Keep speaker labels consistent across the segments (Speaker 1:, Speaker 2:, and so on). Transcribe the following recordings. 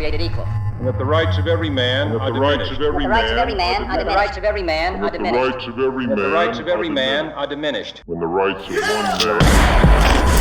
Speaker 1: created equal.
Speaker 2: And that the rights of every man are diminished.
Speaker 1: The rights of every man are diminished. The rights of every man are diminished.
Speaker 2: And the rights of every man are diminished.
Speaker 3: When the rights of one man...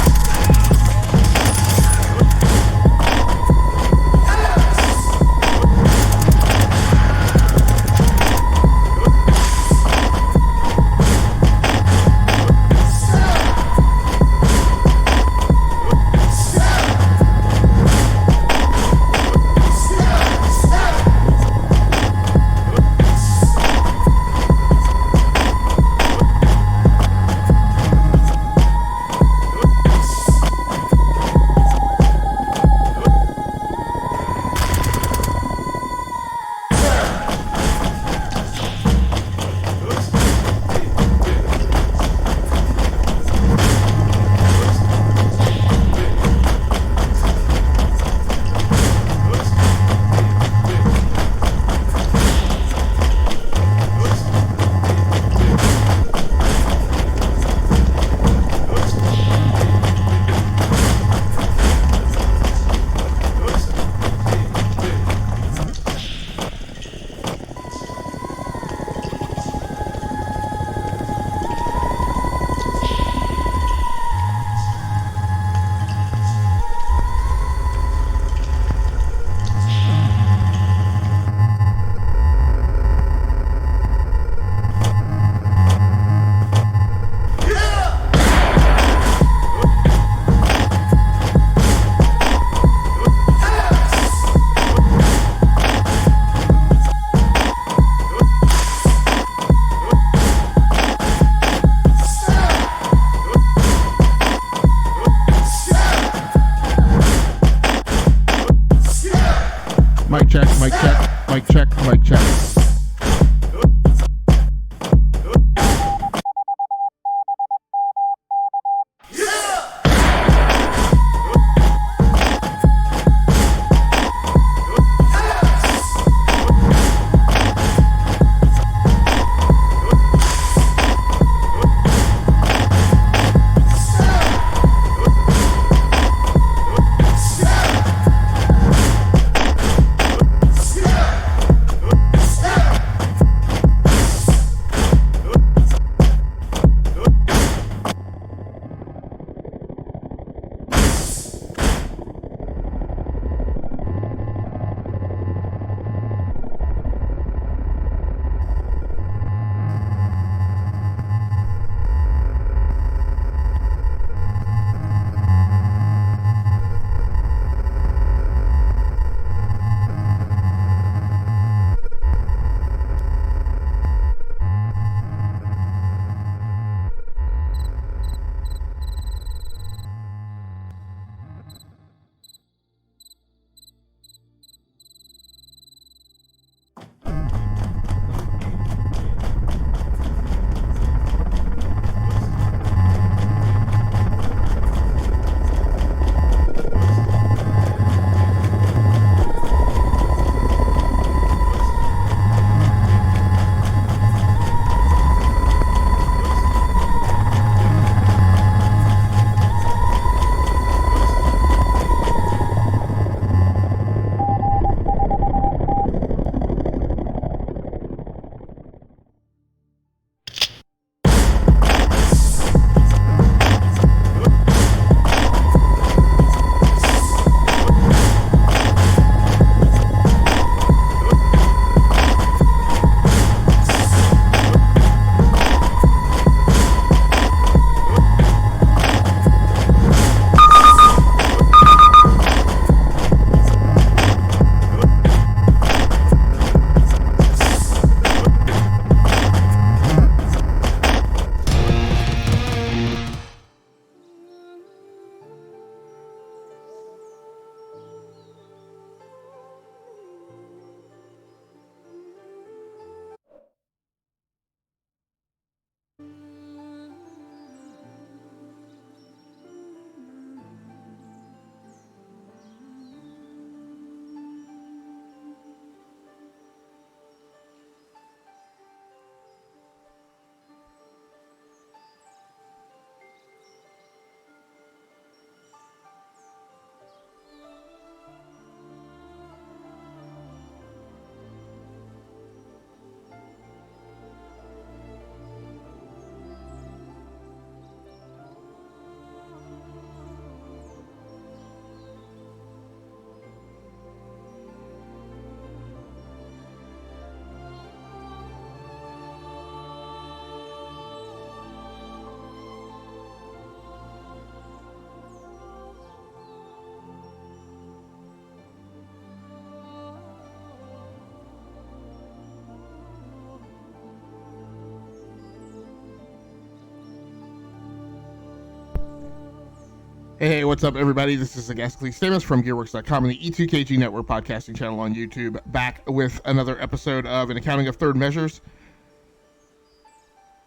Speaker 4: Hey, what's up, everybody? This is Ghastly Stamus from Gearworks.com and the E2KG Network podcasting channel on YouTube, back with another episode of An Accounting of Third Measures.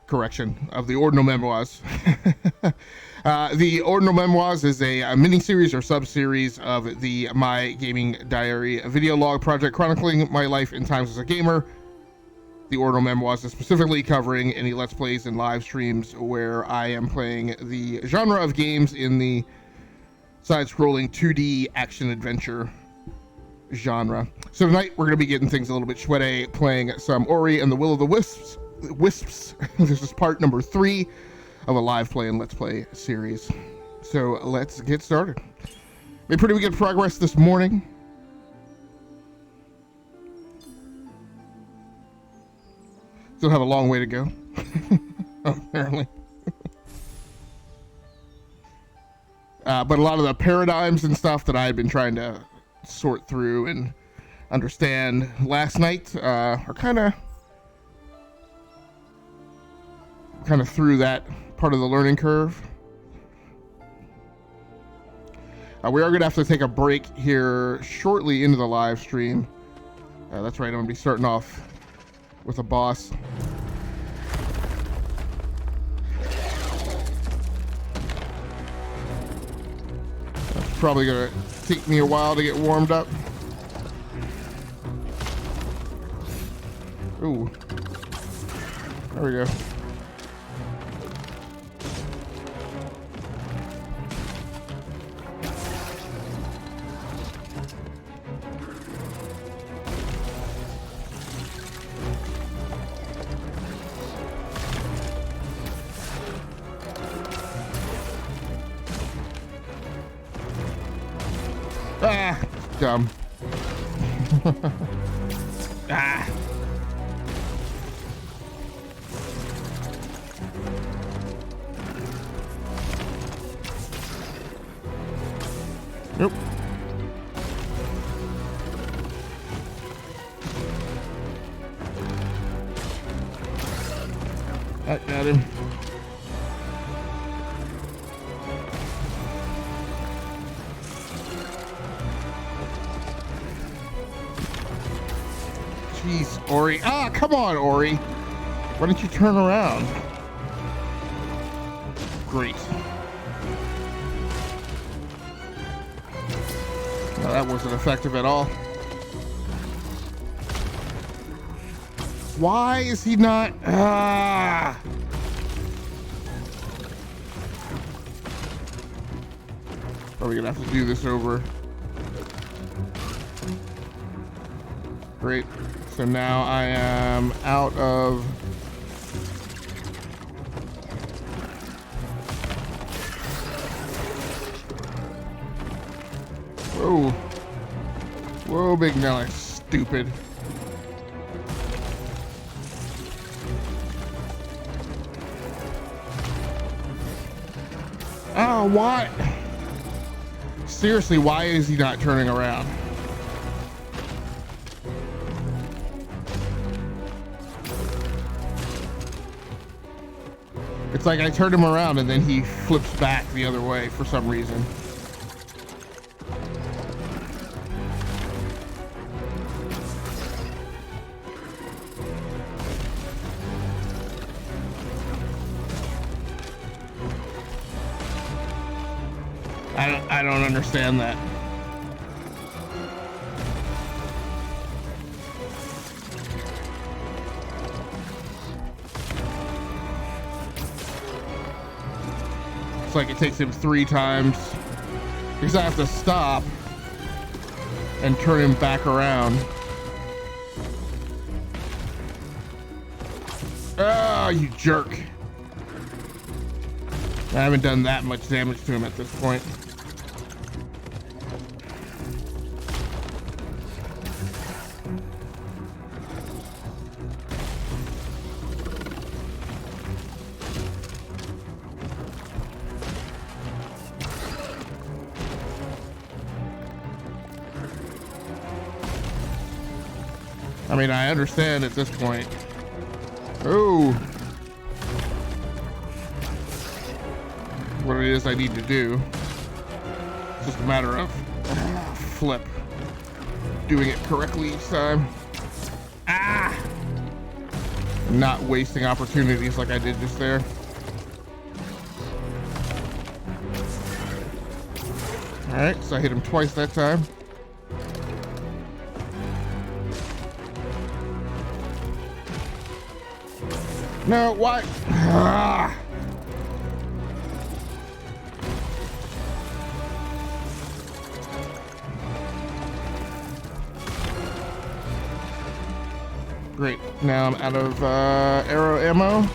Speaker 4: Correction, of the Ordinal Memoirs. The Ordinal Memoirs is a mini-series or sub-series of the My Gaming Diary video log project chronicling my life in times as a gamer. The Ordinal Memoirs is specifically covering any Let's Plays and live streams where I am playing the genre of games in the side-scrolling 2D action-adventure genre. So tonight we're going to be getting things a little bit sweaty, playing some Ori and the Will of the Wisps. This is part number 3 of a live play and Let's Play series. So let's get started. Made pretty good progress this morning. Still have a long way to go, apparently. But a lot of the paradigms and stuff that I've been trying to sort through and understand last night are kind of through that part of the learning curve. We are going to have to take a break here shortly into the live stream. That's right, I'm going to be starting off with a boss. That's probably gonna take me a while to get warmed up. Ooh. There we go. Ah, dumb. Ah. Nope. That got him. Jeez, Ori. Ah, come on, Ori. Why don't you turn around? Great. No, that wasn't effective at all. Why is he not? Ah. Probably gonna have to do this over. Great. So now I am out of... Whoa. Whoa, Big Nelly. Stupid. Oh, what? Seriously, why is he not turning around? It's like I turned him around and then he flips back the other way for some reason. I don't understand that. Like it takes him 3 times because I have to stop and turn him back around. Oh, you jerk. I haven't done that much damage to him at this point. I mean, I understand at this point. Oh. What it is I need to do. Just a matter of flip. Doing it correctly each time. Ah! Not wasting opportunities like I did just there. Alright, so I hit him twice that time. No, why? Ah! Great, now I'm out of arrow ammo.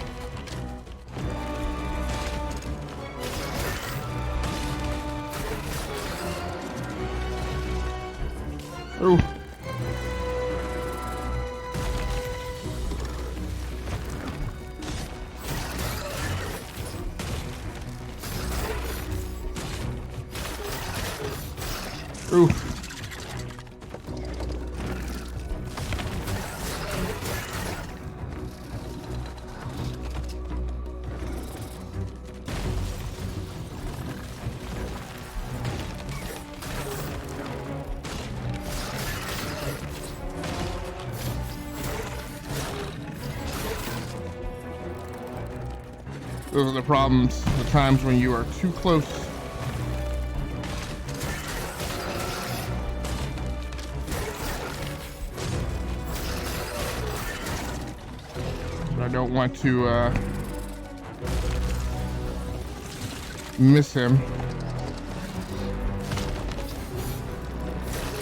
Speaker 4: Ooh. Ooh. Those are the problems, the times when you are too close. I don't want to miss him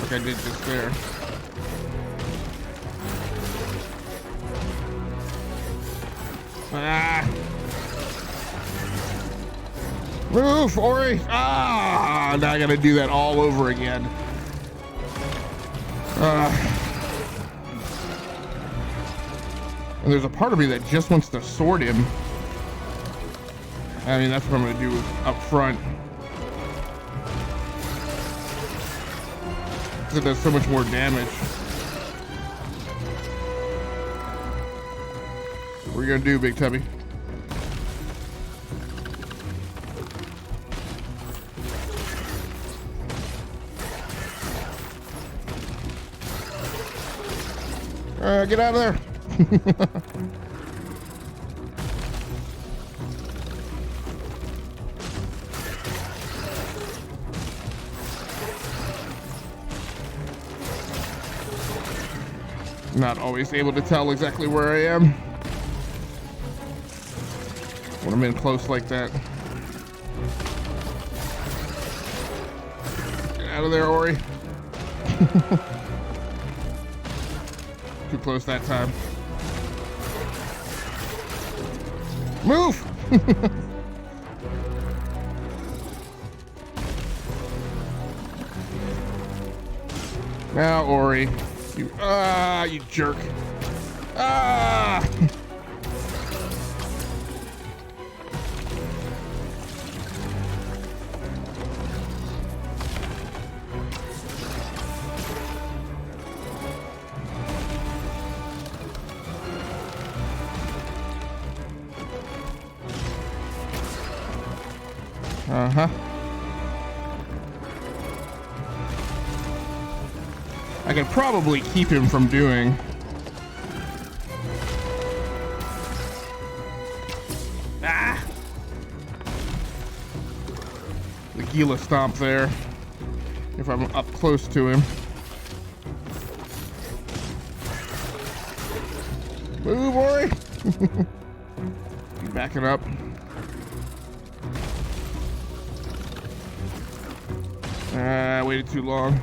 Speaker 4: like I did just there. Ah! Move, Ori! Ah! Now I gotta do that all over again. And there's a part of me that just wants to sword him. I mean, that's what I'm gonna do up front. Because it does so much more damage. What are you gonna do, Big Tubby? Get out of there. Not always able to tell exactly where I am when I'm in close like that. Get out of there, Ori. Too close that time. Move! Now, Ori. You jerk. Ah! Uh-huh. I could probably keep him from doing. Ah! The Gila stomp there. If I'm up close to him. Move, Ori! Backing up. I waited too long.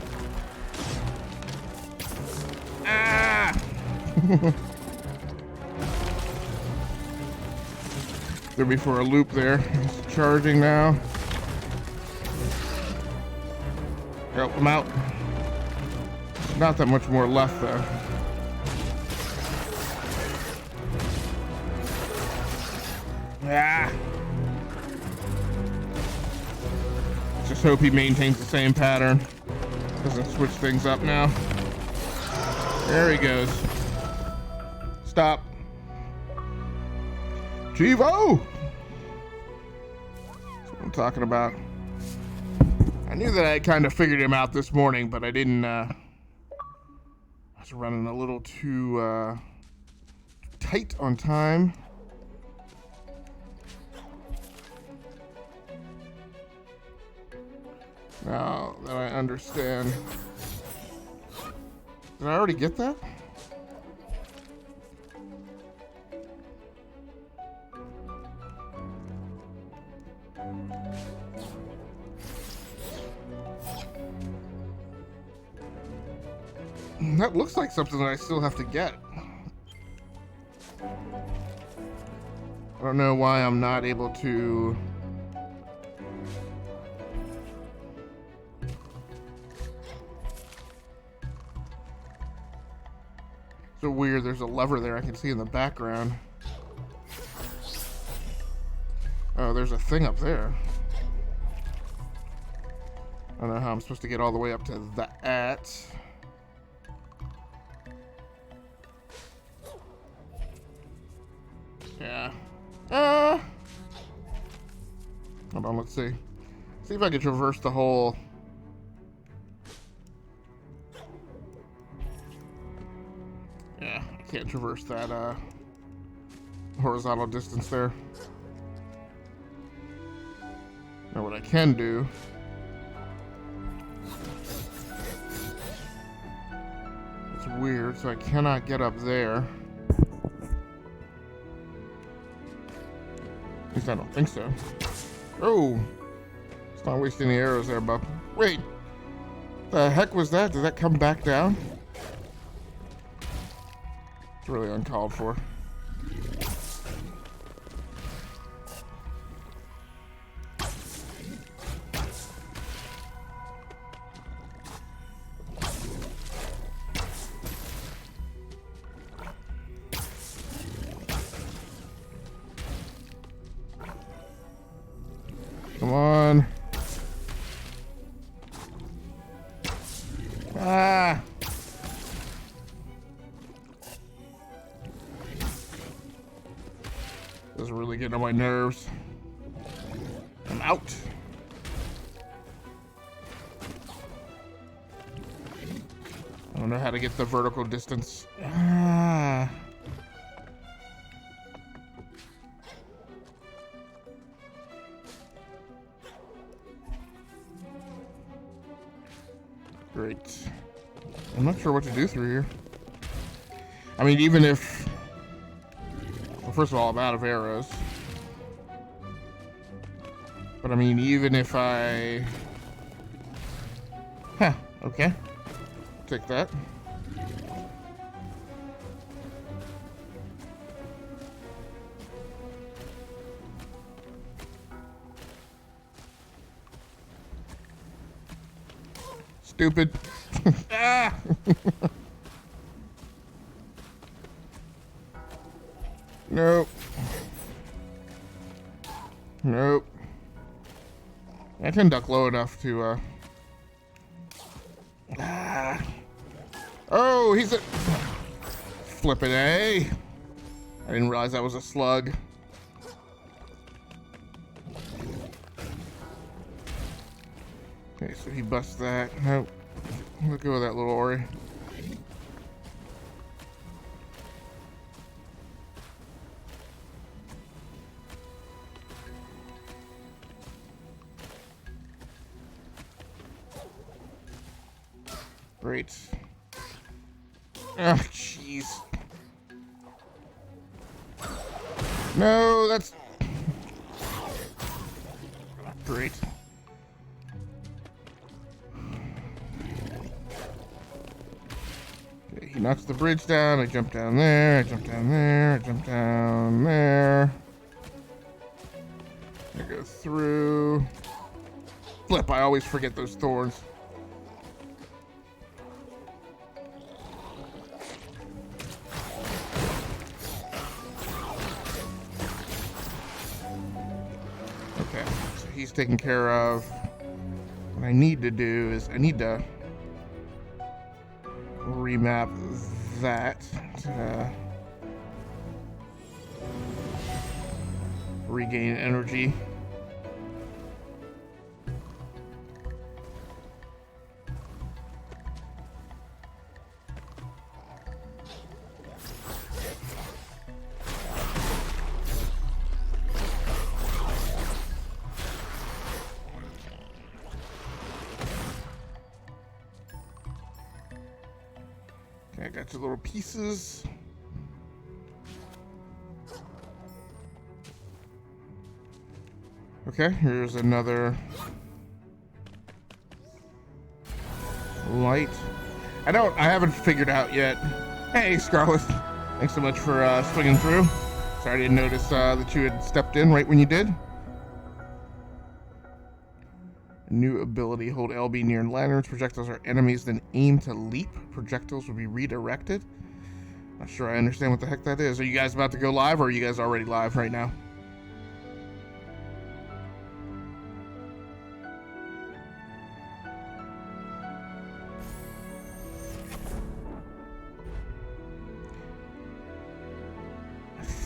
Speaker 4: Ah! Threw me for a loop there. He's charging now. Help him out. Not that much more left though. Ah! Just hope he maintains the same pattern. Doesn't switch things up now. There he goes. Stop. Chivo! That's what I'm talking about. I knew that I kind of figured him out this morning, but I didn't, I was running a little too, tight on time. Now that I understand. Did I already get that? That looks like something that I still have to get. I don't know why I'm not able to. So weird, there's a lever there I can see in the background. Oh, there's a thing up there. I don't know how I'm supposed to get all the way up to that. Yeah. Hold on, let's see. See if I can traverse the whole. Yeah, I can't traverse that horizontal distance there. Now what I can do. It's weird, so I cannot get up there. At least I don't think so. Oh! It's not wasting the arrows there, bub. Wait! The heck was that? Did that come back down? It's really uncalled for. Come on. Ah. This is really getting on my nerves. I'm out. I don't know how to get the vertical distance. Ah. Great. I'm not sure what to do through here. I mean, even if... Well, first of all, I'm out of arrows. But I mean, even if I... Huh, okay. Take that. Stupid. Ah! Nope. Nope. I can duck low enough to, Ah. Oh, he's a... Flippin' A. I didn't realize that was a slug. Okay, so he busts that. Nope. Let go of that little Ori. Great. Oh, jeez. No, that's... Great. Okay, he knocks the bridge down. I jump down there. I jump down there. I jump down there. I go through. Flip, I always forget those thorns. He's taken care of. What I need to do is I need to remap that to regain energy. got your little pieces. Okay, here's another light. I haven't figured out yet. Hey, Scarlet. Thanks so much for swinging through. Sorry I didn't notice that you had stepped in right when you did. New ability, hold LB near lanterns. Projectiles are enemies, then aim to leap. Projectiles will be redirected. Not sure I understand what the heck that is. Are you guys about to go live, or are you guys already live right now?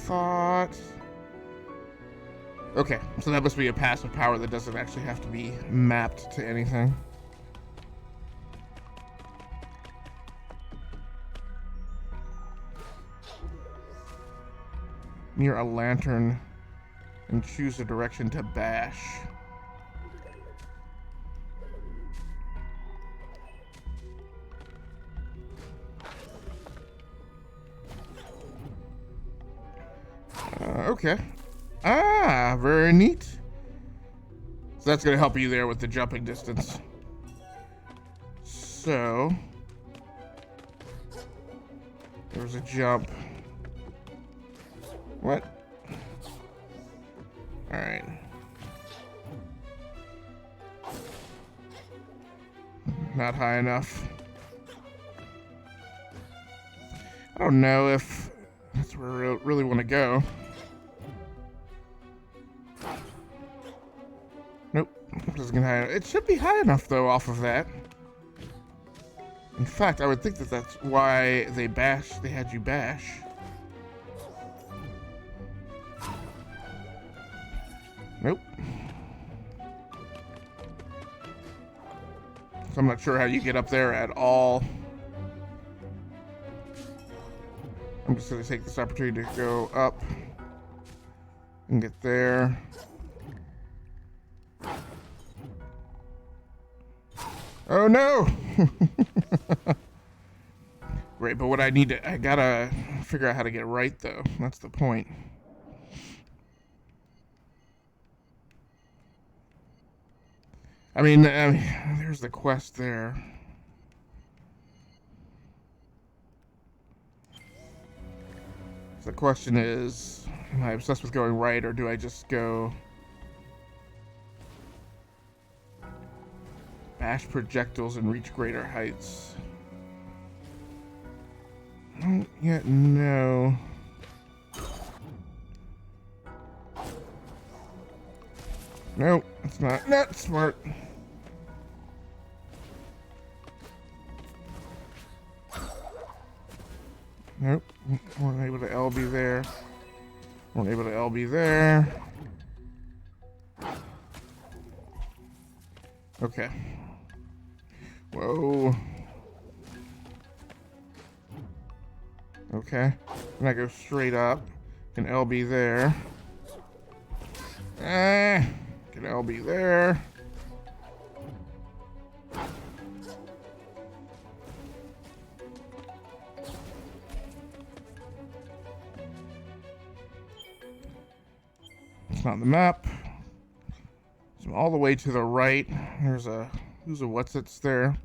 Speaker 4: Thought. Okay, so that must be a passive power that doesn't actually have to be mapped to anything. Near a lantern and choose the direction to bash. Okay. Ah, very neat. So that's going to help you there with the jumping distance. So, there's a jump. What? All right. Not high enough. I don't know if that's where I really want to go. Nope. Doesn't get high enough. It should be high enough, though, off of that. In fact, I would think that that's why they had you bash. Nope. So I'm not sure how you get up there at all. I'm just going to take this opportunity to go up and get there. Oh no! Right, but what I gotta figure out how to get right, though. That's the point. I mean, there's the quest there. So the question is, am I obsessed with going right, or do I just go bash projectiles and reach greater heights? I don't yet know. Nope, it's not smart. Nope, weren't able to LB there. Weren't able to LB there. Okay. Whoa. Okay. And I go straight up. Can LB there. Can LB there. It's not the map. So all the way to the right, there's a what's it's there,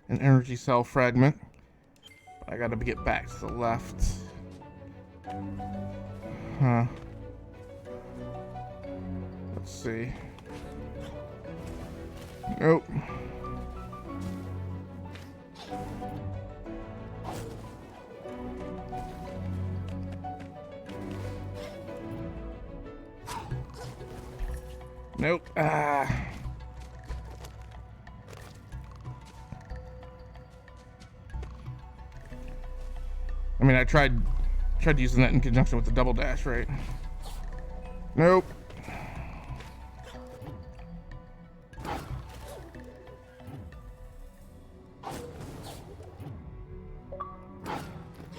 Speaker 4: an energy cell fragment. But I gotta get back to the left. Huh. Let's see. Nope. Nope. I mean, I tried using that in conjunction with the double dash, right? Nope.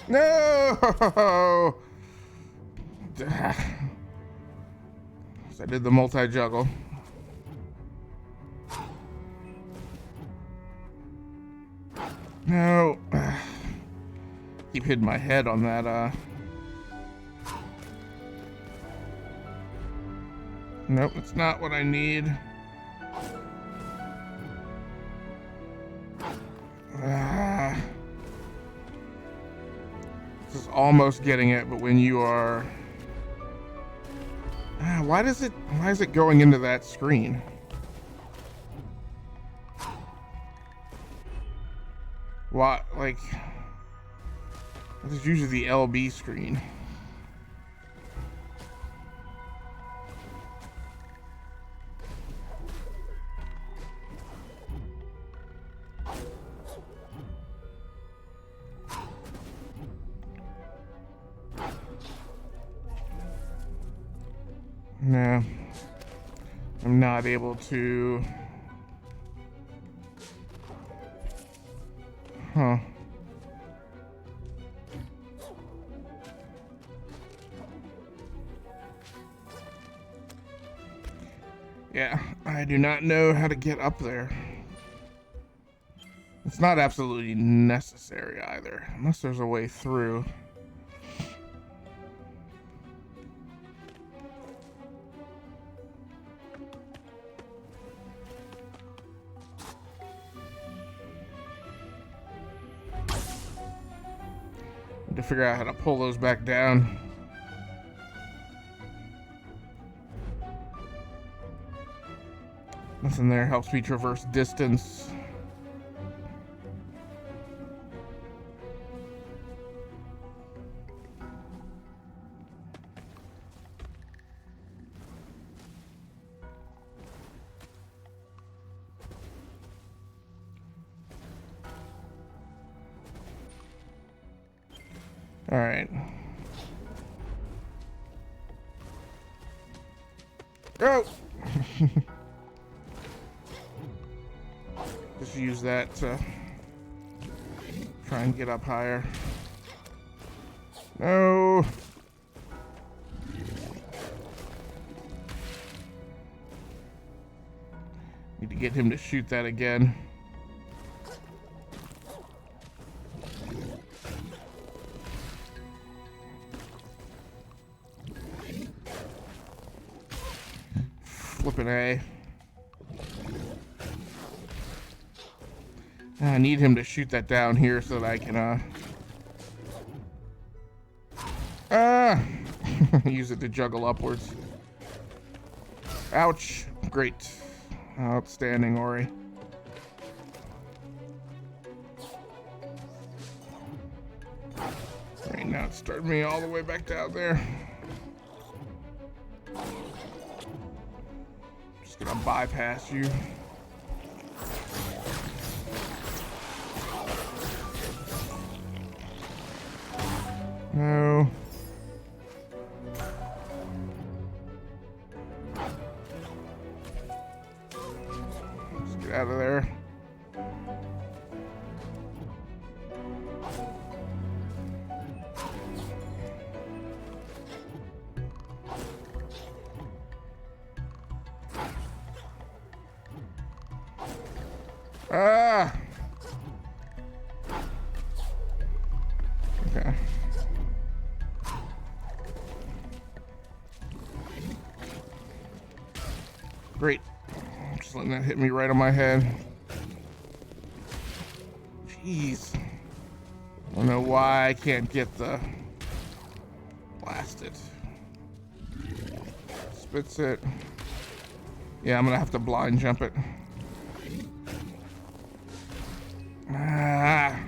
Speaker 4: No! I did the multi-juggle. No. Keep hitting my head on that, Nope, it's not what I need. This is almost getting it, but when you are... why is it going into that screen? What, like... This is usually the LB screen. No, I'm not able to. Huh. Yeah, I do not know how to get up there. It's not absolutely necessary either, unless there's a way through. To figure out how to pull those back down. Nothing there helps me traverse distance. All right. Go! Just use that to try and get up higher. No! Need to get him to shoot that again. Flippin' A. I need him to shoot that down here so that I can, use it to juggle upwards. Ouch. Great. Outstanding, Ori. Right now it's starting me all the way back down there. Just gonna bypass you. No. Let's get out of there. Ah! Okay. Great. Just letting that hit me right on my head. Jeez. I don't know why I can't get the... Blast it. Spits it. Yeah, I'm gonna have to blind jump it. Ah.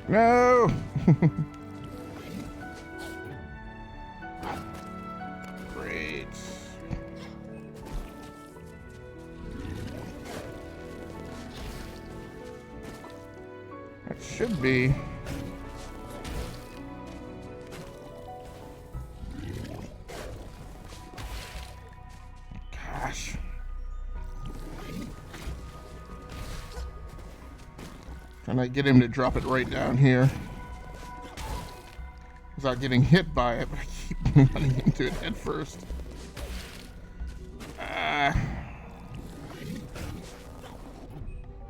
Speaker 4: No! Great. That should be... Gosh. Trying to get him to drop it right down here without getting hit by it, but I keep running into it head first.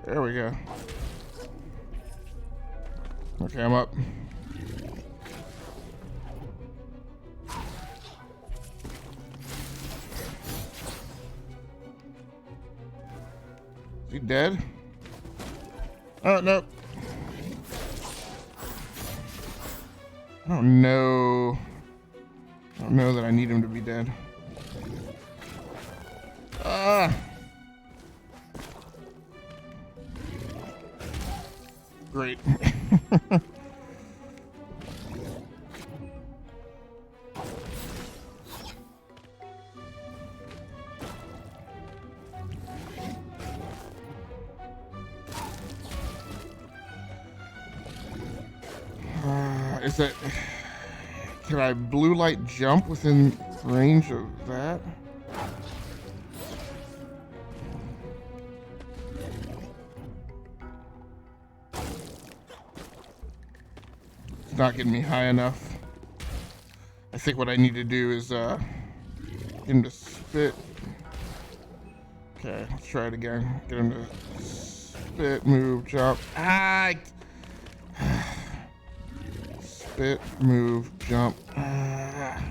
Speaker 4: There we go. Okay, I'm up. Is he dead? Oh, no. I don't know. I don't know that I need him to be dead. Ah! Great. Is that... Can I blue light jump within range of that? It's not getting me high enough. I think what I need to do is get him to spit. Okay, let's try it again. Get him to spit, move, jump. Ah! Spit, move, jump. Ah.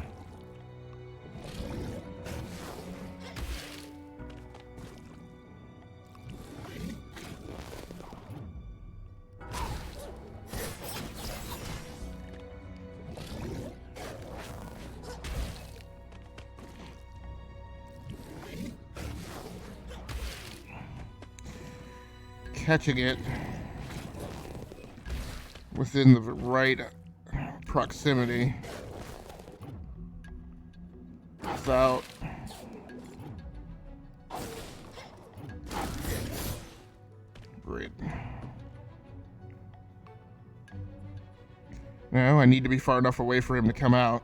Speaker 4: Catching it within the right proximity without great. No, I need to be far enough away for him to come out.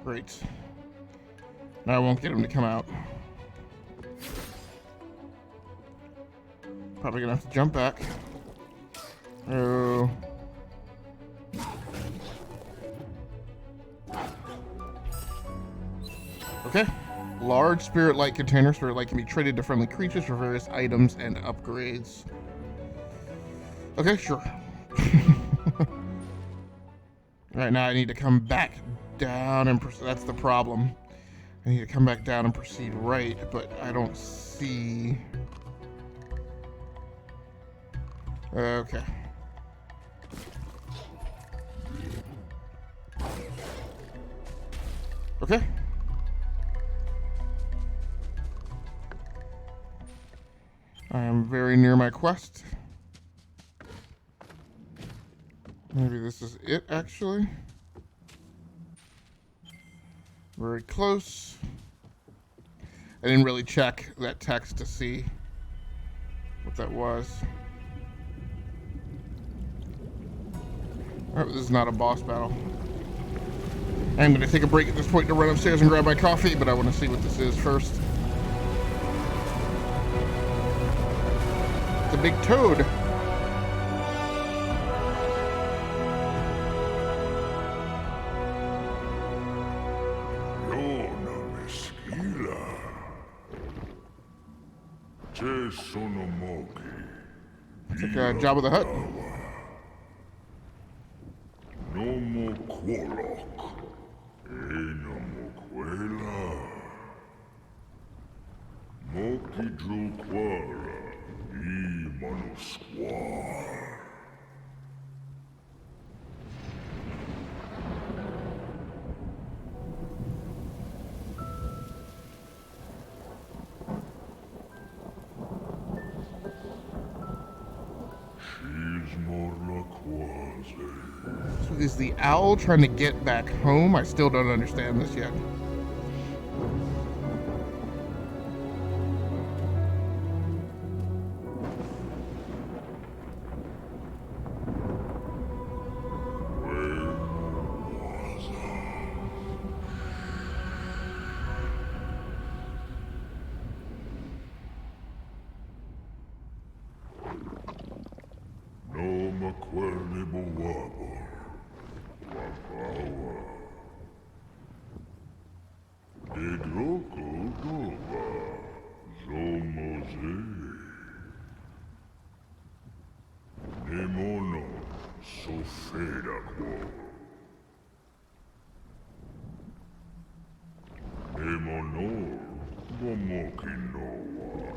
Speaker 4: Great. Now I won't get him to come out. Probably gonna have to jump back. Oh. Okay. Large spirit light container. Spirit light can be traded to friendly creatures for various items and upgrades. Okay, sure. Right now I need to come back down and that's the problem. I need to come back down and proceed right, but I don't see... Okay. Okay. I am very near my quest. Maybe this is it, actually. Very close. I didn't really check that text to see what that was. Oh, this is not a boss battle. I'm going to take a break at this point to run upstairs and grab my coffee, but I want to see what this is first. It's a big toad. It's like a Jabba the Hutt.
Speaker 3: No more Quolok. No more Quela. Moki Drulquara. Monosquar.
Speaker 4: So is the owl trying to get back home? I still don't understand this yet.
Speaker 3: Emono soferaquo. Emono gomoki no wa.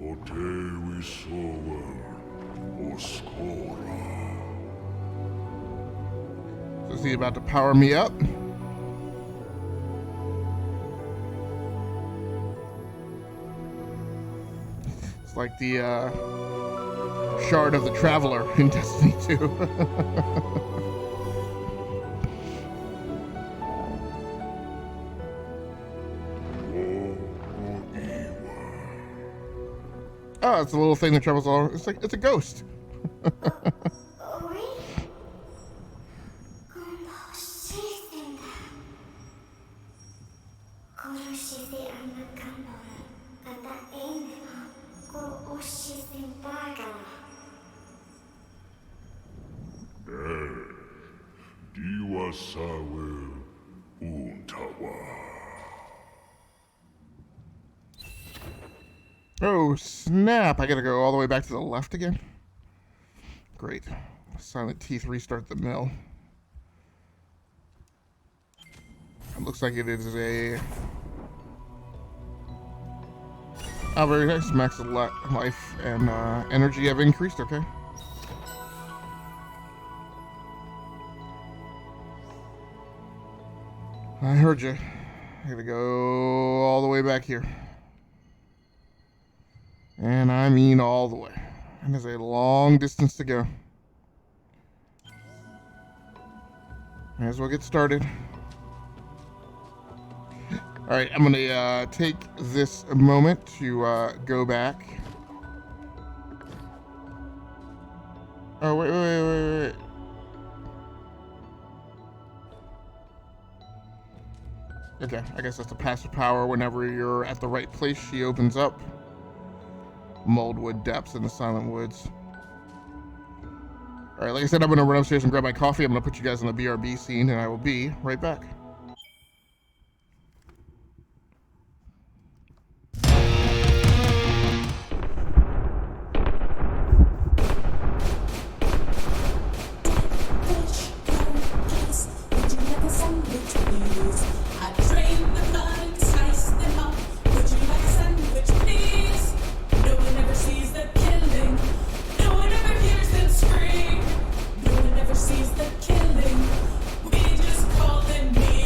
Speaker 3: Ote wisowa oscora.
Speaker 4: So is he about to power me up? It's like the shard of the Traveler in Destiny 2. Oh, it's a little thing that travels all. It's like it's a ghost.
Speaker 3: Diwasawe untawa.
Speaker 4: Oh, snap. I gotta go all the way back to the left again. Great. Silent Teeth restart the mill. It looks like it is a... Oh, very nice. Max life and energy have increased. Okay. I heard you. I gotta go all the way back here. And I mean all the way. And there's a long distance to go. May as well get started. Alright, I'm gonna take this moment to go back. Oh, wait. Okay, I guess that's a passive power. Whenever you're at the right place, she opens up. Moldwood Depths in the Silent Woods. Alright, like I said, I'm gonna run upstairs and grab my coffee. I'm gonna put you guys on the BRB scene, and I will be right back.
Speaker 5: Sees the killing, we just call them me.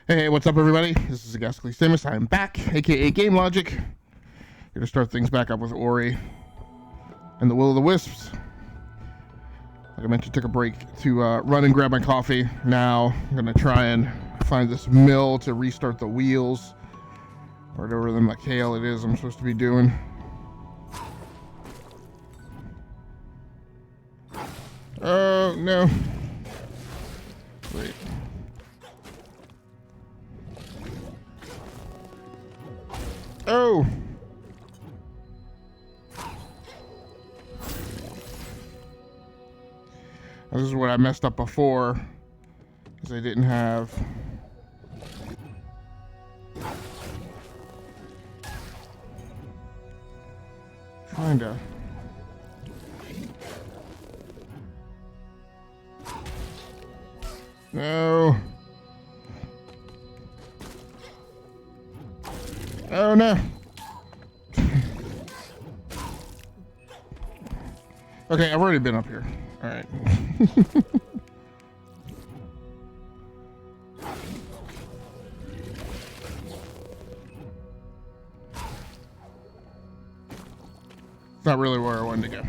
Speaker 4: Hey, what's up, everybody? This is Ghastly Samus. I'm back, aka Game Logic. Here to start things back up with Ori and the Will of the Wisps. Like I mentioned, took a break to run and grab my coffee. Now I'm gonna try and find this mill to restart the wheels, or whatever the McHale it is I'm supposed to be doing. Oh no! Wait. Oh! This is what I messed up before, because I didn't have... Trying to... No! Oh no! Okay, I've already been up here. Alright. It's not really where I wanted to go.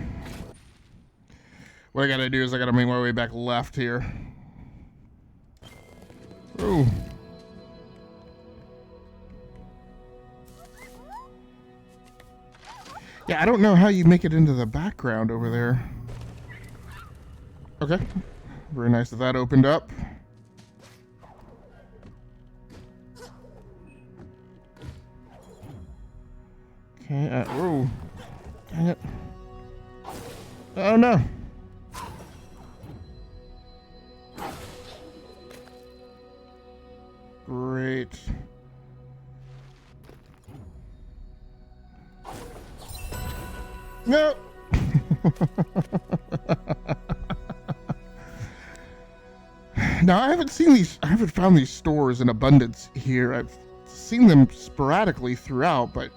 Speaker 4: What I gotta do is I gotta make my way back left here. Ooh. Yeah, I don't know how you make it into the background over there. Okay. Very nice that that opened up. Okay, whoa. Dang it. Oh no! Great. No! Now, I haven't found these stores in abundance here. I've seen them sporadically throughout, but...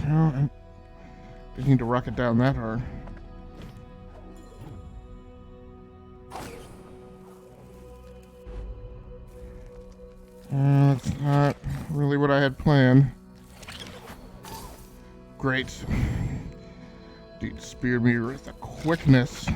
Speaker 4: No, I didn't need to rock it down that hard. That's not really what I had planned. Great. Dude speared me with a quickness.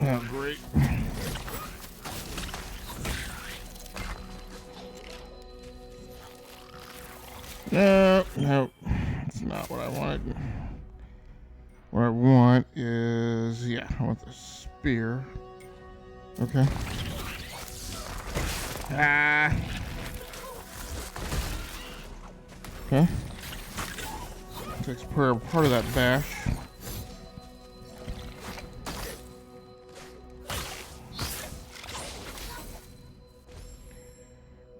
Speaker 4: Oh, great. No, that's not what I wanted. What I want is, yeah, I want the spear. Okay. Ah. Okay. Takes part of that bash.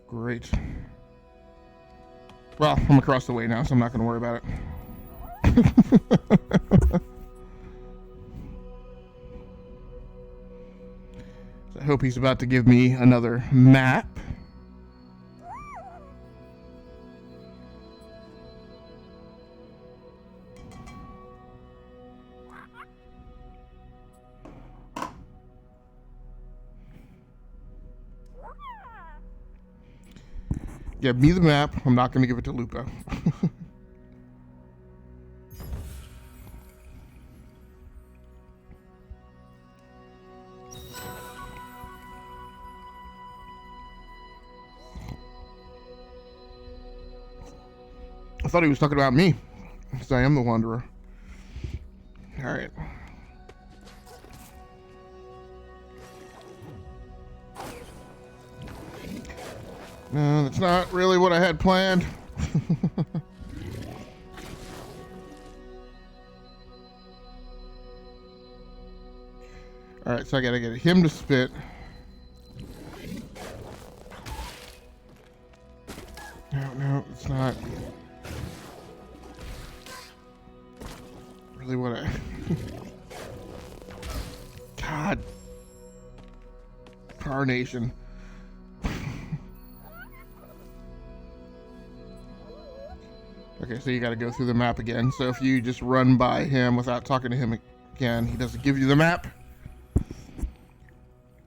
Speaker 4: Great. Well, I'm across the way now, so I'm not going to worry about it. So I hope he's about to give me another map. Give me the map. I'm not going to give it to Lupo. I thought he was talking about me, because I am the Wanderer. All right. No, that's not really what I had planned. Alright, so I gotta get him to spit. No, it's not. really want to... God. Carnation. Okay, so you got to go through the map again. So if you just run by him without talking to him again, he doesn't give you the map.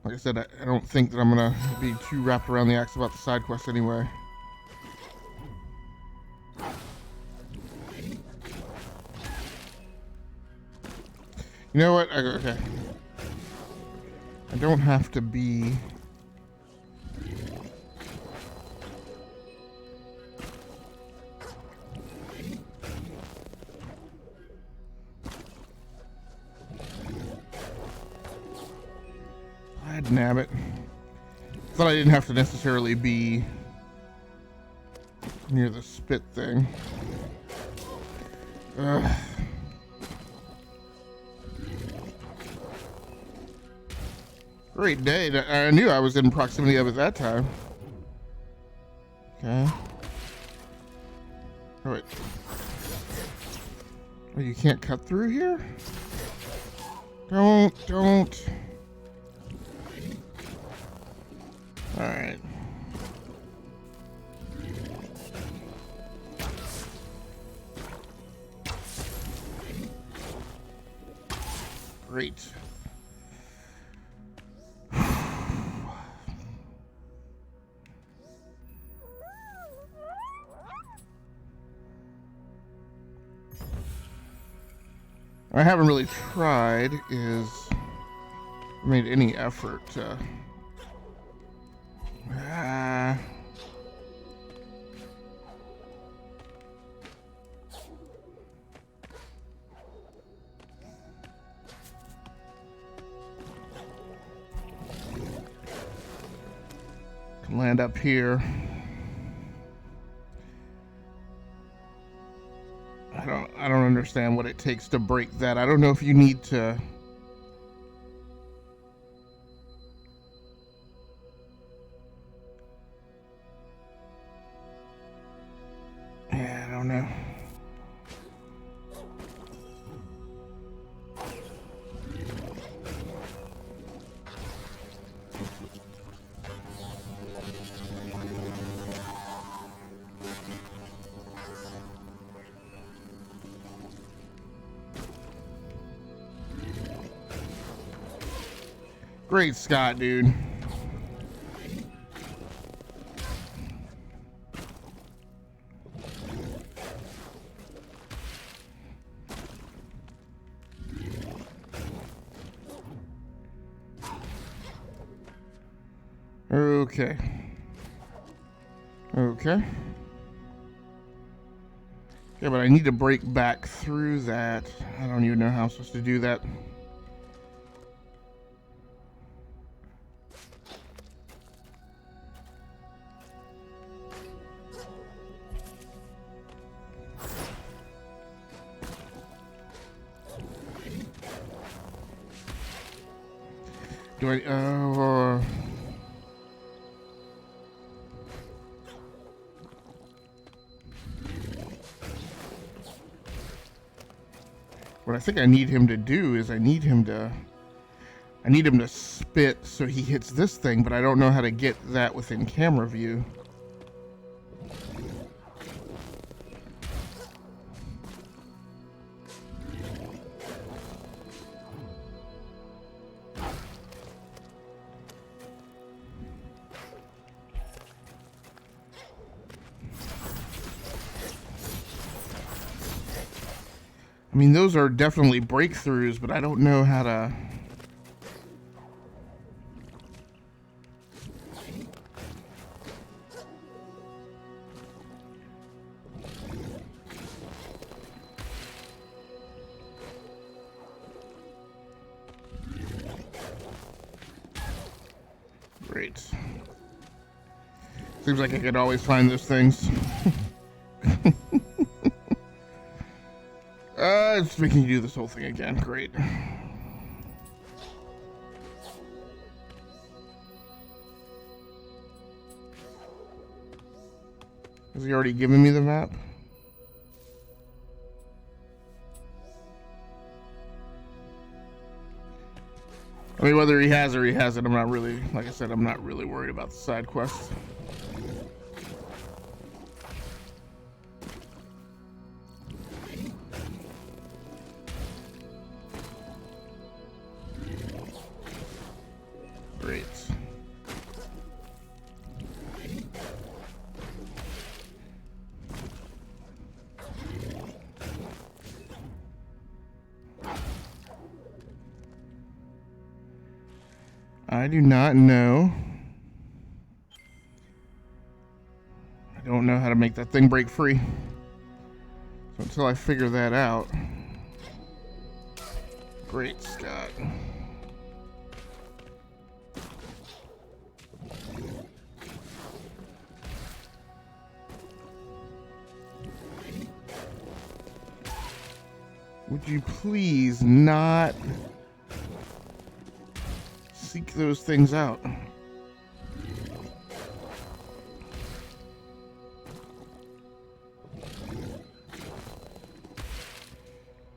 Speaker 4: Like I said, I don't think that I'm going to be too wrapped around the axle about the side quest anyway. You know what? Okay. I don't have to be... Nabbit. Thought I didn't have to necessarily be near the spit thing. Ugh. Great day. I knew I was in proximity of it that time. Okay. Oh, wait. Oh, you can't cut through here? Don't. Alright. Great. I haven't really tried made any effort to can land up here. I don't understand what it takes to break that. I don't know if you need to... Yeah, I don't know. Great Scott, dude. Okay. Okay. Yeah, but I need to break back through that. I don't even know how I'm supposed to do that. Do I, what I think I need him to do is I need him to spit so he hits this thing, but I don't know how to get that within camera view. I mean, those are definitely breakthroughs, but I don't know how to... Great. Seems like I could always find those things. It's making you do this whole thing again. Great. Has he already given me the map? I mean, whether he has or he hasn't, I'm not really, like I said, I'm not really worried about the side quests. Great. I do not know. I don't know how to make that thing break free. So until I figure that out. Great, Scott. Would you please not seek those things out?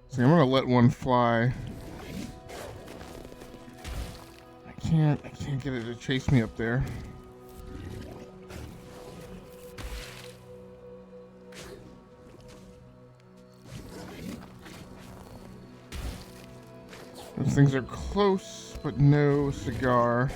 Speaker 4: See, I'm gonna let one fly. I can't get it to chase me up there. Those things are close, but no cigar.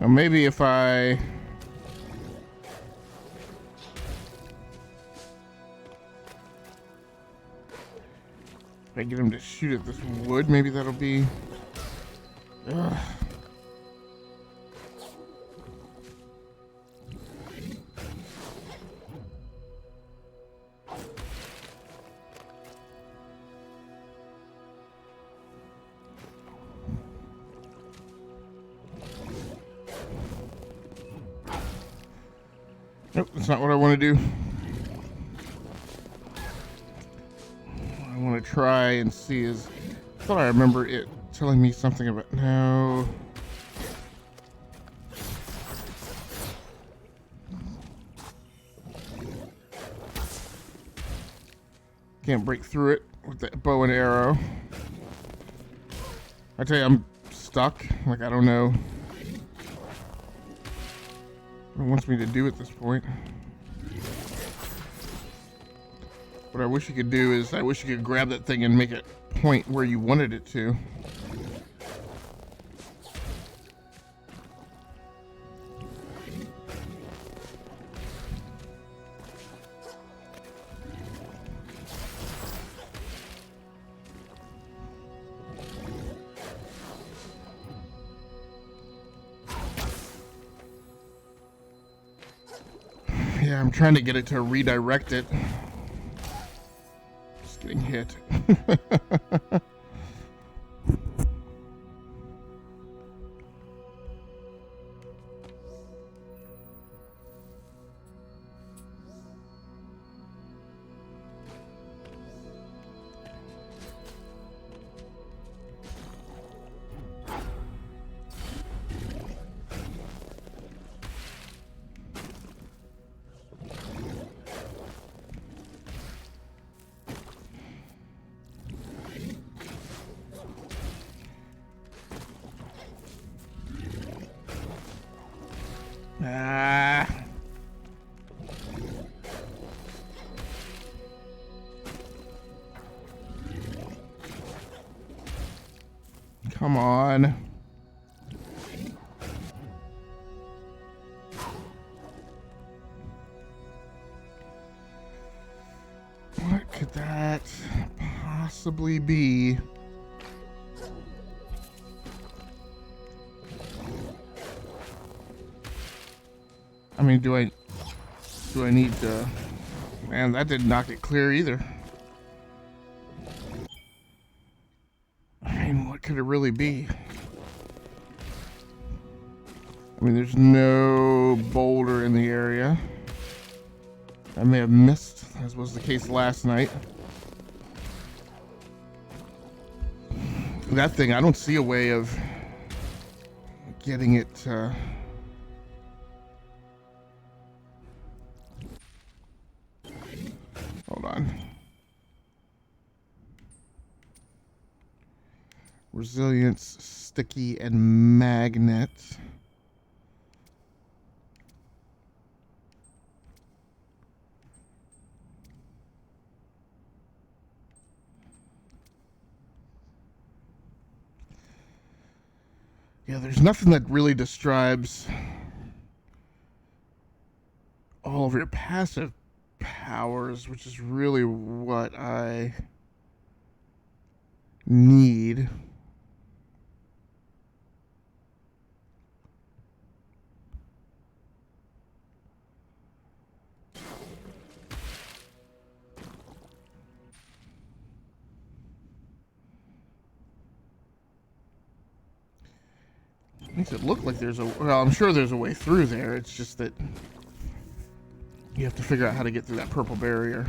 Speaker 4: Now maybe if I get him to shoot at this wood, maybe that'll be. Ugh. Nope, that's not what I want to do. What I want to try and see is, I thought I remember it telling me something about, no. Can't break through it with that bow and arrow. I tell you, I'm stuck. Like, I don't know what it wants me to do at this point. What I wish you could do is, I wish you could grab that thing and make it point where you wanted it to. Yeah, I'm trying to get it to redirect it. Just getting hit. Ah. Come on. What could that possibly be? I mean, do I need to... Man, that didn't knock it clear either. What could it really be? I mean, there's no boulder in the area. I may have missed, as was the case last night. That thing, I don't see a way of getting it. Hold on. Resilience, sticky, and magnet. Yeah, there's nothing that really describes all of your passive powers, which is really what I need. Makes it look like there's a, well, I'm sure there's a way through there. It's just that you have to figure out how to get through that purple barrier.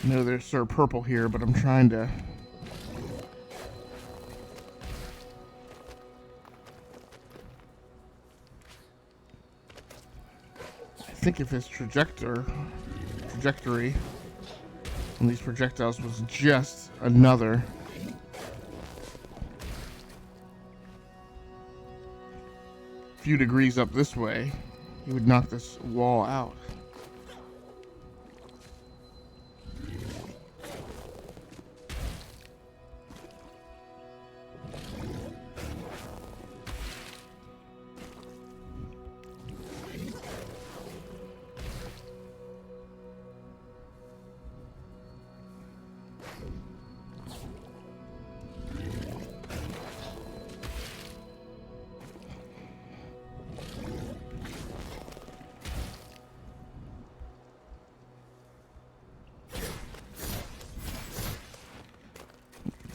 Speaker 4: I know there's Sir Purple here, but I'm trying to... I think if his trajectory on these projectiles was just another few degrees up this way, he would knock this wall out.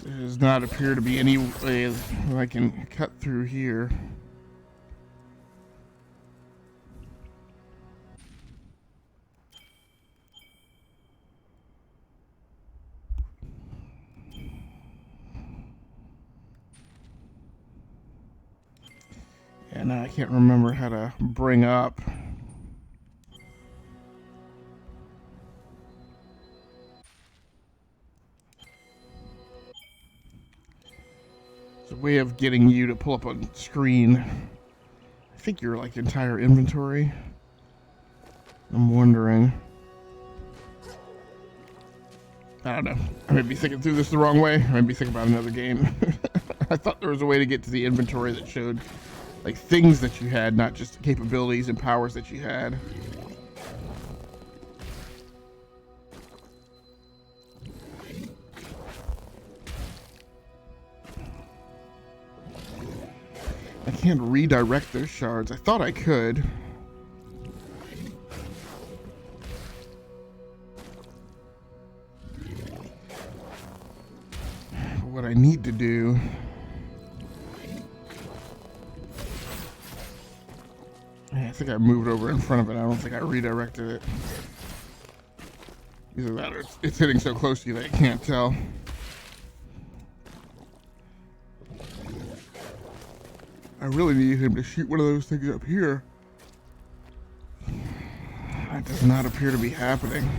Speaker 4: There does not appear to be any way I can cut through here. And I can't remember how to bring up. It's a way of getting you to pull up on screen. I think your like entire inventory. I'm wondering. I don't know. I may be thinking through this the wrong way. I may be thinking about another game. I thought there was a way to get to the inventory that showed like things that you had, not just capabilities and powers that you had. I can't redirect those shards. I thought I could. What I need to do I think I moved over in front of it. I don't think I redirected it. Either that or it's hitting so close to you that I can't tell. I really need him to shoot one of those things up here. That does not appear to be happening.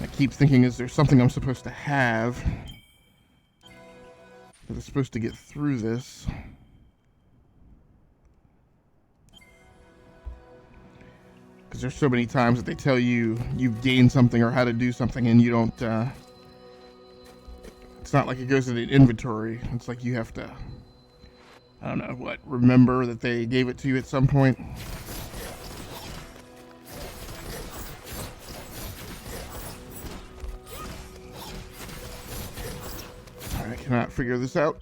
Speaker 4: I keep thinking, is there something I'm supposed to have that is supposed to get through this? Because there's so many times that they tell you you've gained something or how to do something and you don't, it's not like it goes in an inventory. It's like you have to, I don't know, what, remember that they gave it to you at some point? cannot figure this out.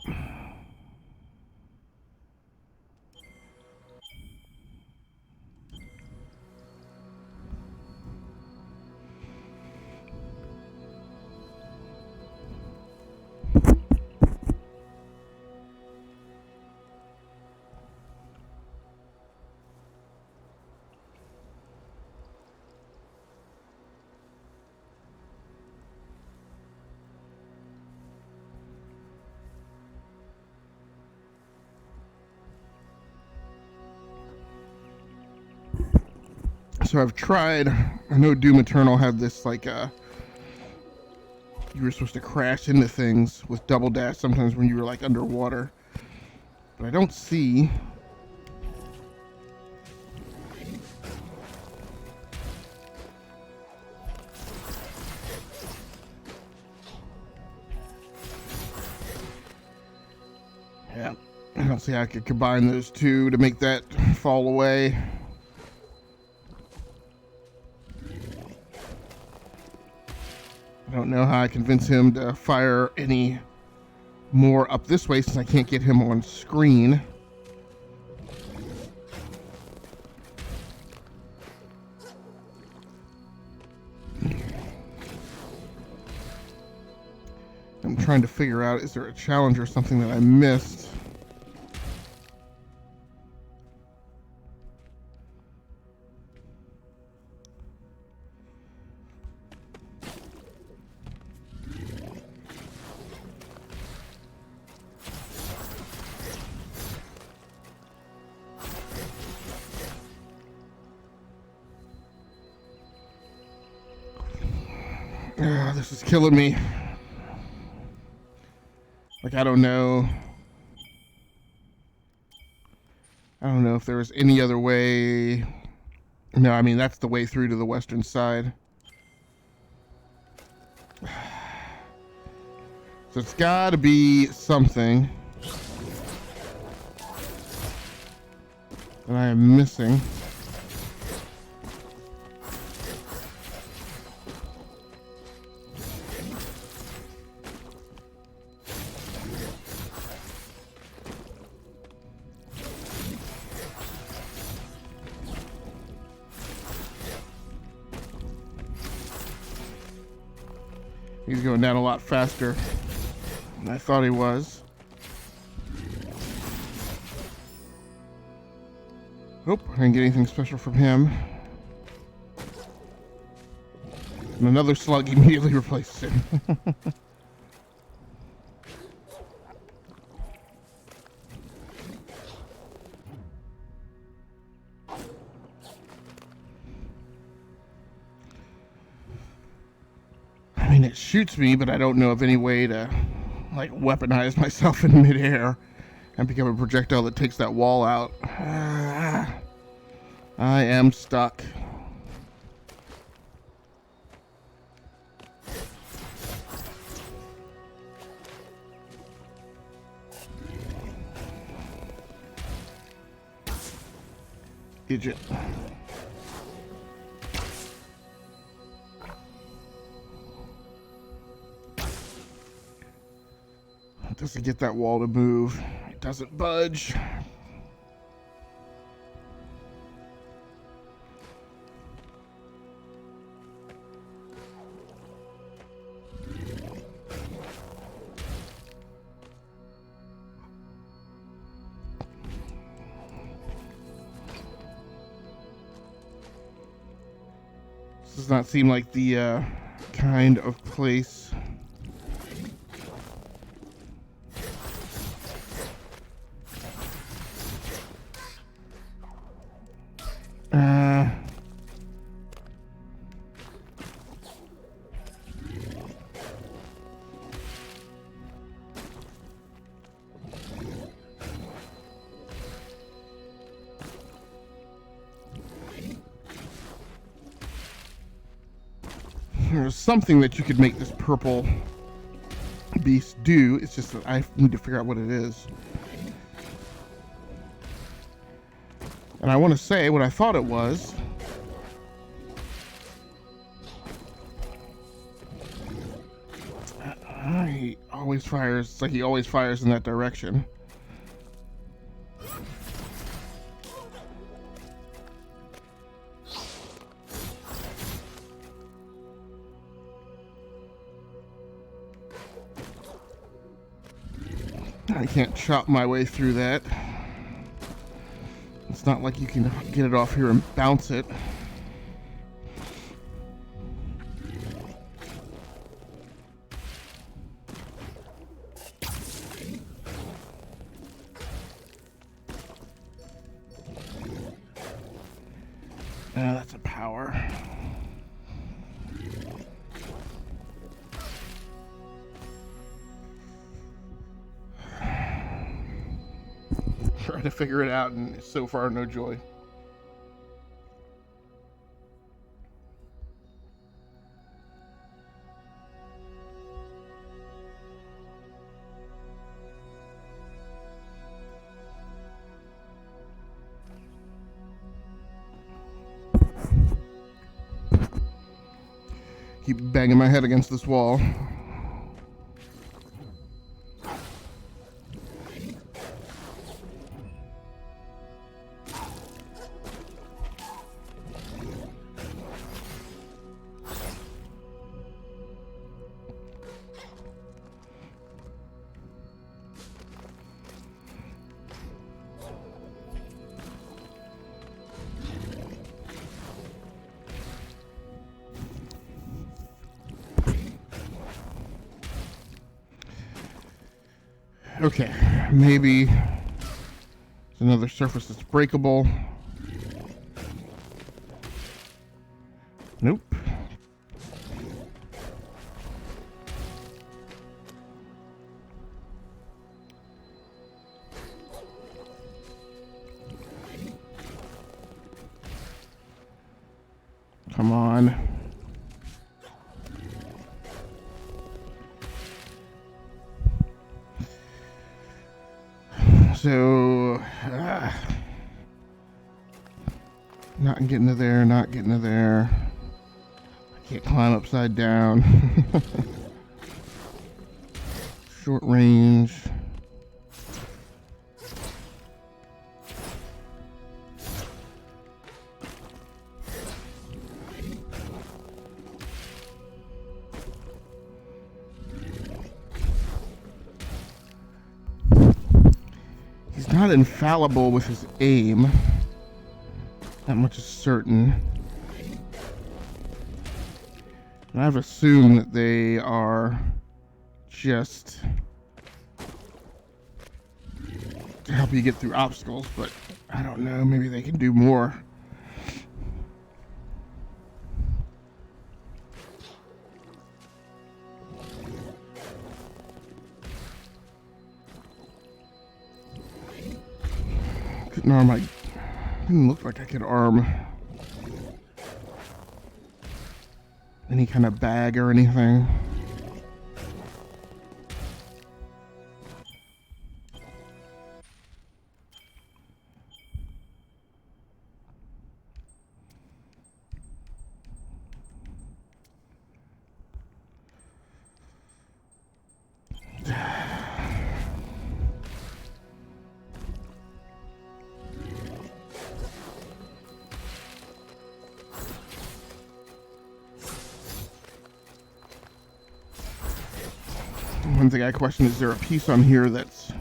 Speaker 4: So I've tried, I know Doom Eternal had this, like, you were supposed to crash into things with double dash sometimes when you were, like, underwater. But I don't see... Yeah, I don't see how I could combine those two to make that fall away. I don't know how I convince him to fire any more up this way since I can't get him on screen. I'm trying to figure out, is there a challenge or something that I missed? This is killing me. Like, I don't know if there was any other way. No, I mean, that's the way through to the western side. So it's got to be something that I am missing. He's going down a lot faster than I thought he was. Nope, I didn't get anything special from him. And another slug immediately replaces him. I mean, it shoots me, but I don't know of any way to, like, weaponize myself in midair and become a projectile that takes that wall out. I am stuck. Idiot. It doesn't get that wall to move. It doesn't budge. This does not seem like the kind of place. There's something that you could make this purple beast do. It's just that I need to figure out what it is. And I want to say what I thought it was. I always always fires. It's like he always fires in that direction. I can't chop my way through that. It's not like you can get it off here and bounce it. That's a power. Trying to figure it out, and so far, no joy. Keep banging my head against this wall. Okay, maybe there's another surface that's breakable. Nope. Come on. So, not getting to there, not getting to there. I can't climb upside down. Short range. Not infallible with his aim. That much is certain. And I've assumed that they are just to help you get through obstacles, but I don't know, maybe they can do more. Couldn't arm my... Didn't look like I could arm any kind of bag or anything. One thing I question, is there a piece on here that's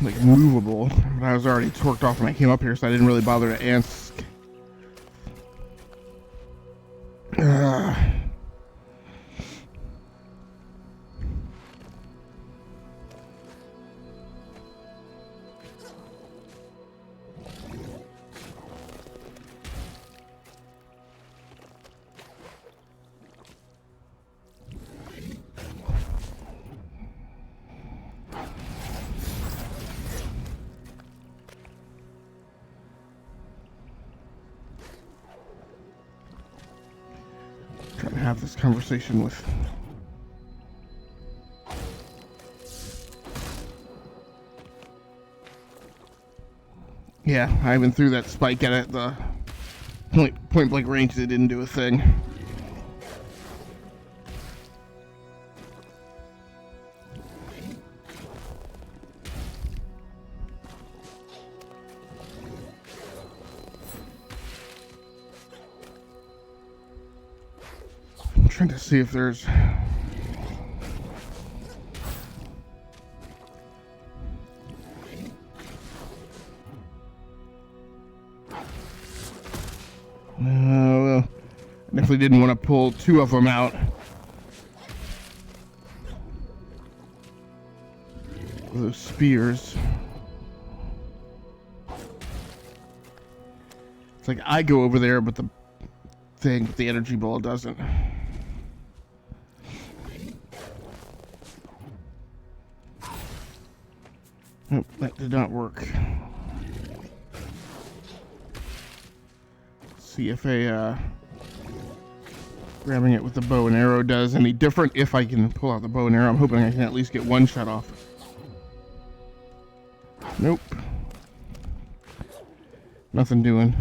Speaker 4: like movable? But I was already torqued off when I came up here, so I didn't really bother to ask. Trying to have this conversation with yeah, I even threw that spike at it, the point blank range, it didn't do a thing. trying to see if there's... No, I definitely didn't want to pull two of them out. Those spears. It's like I go over there, but the thing, the energy ball doesn't. Nope, that did not work. See if grabbing it with the bow and arrow does any different. If I can pull out the bow and arrow, I'm hoping I can at least get one shot off. Nope. Nothing doing.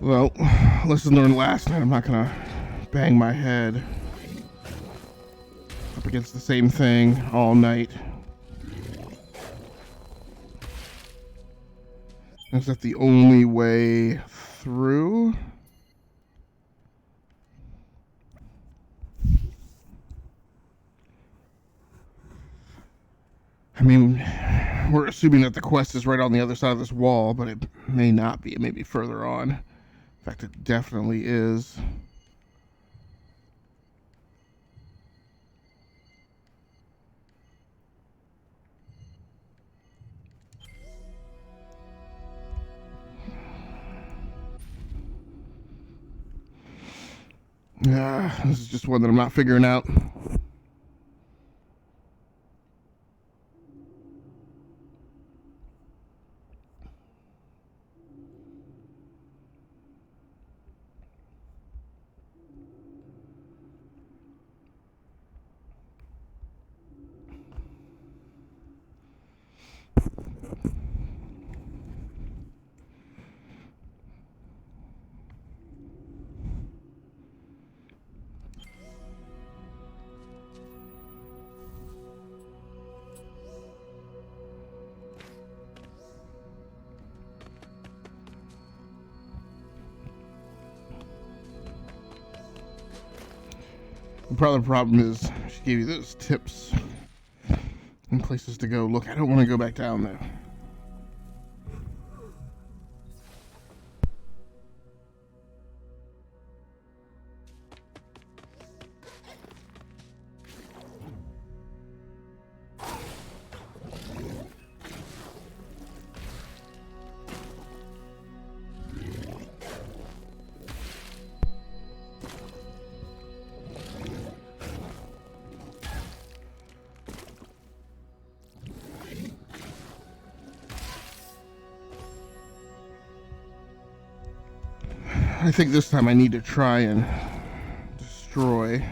Speaker 4: Well, lesson learned last night. I'm not gonna bang my head up against the same thing all night. Is that the only way through? I mean, we're assuming that the quest is right on the other side of this wall, but it may not be. It may be further on. In fact, it definitely is. This is just one that I'm not figuring out. The problem is she gave you those tips and places to go. Look, I don't want to go back down there. I think this time I need to try and destroy.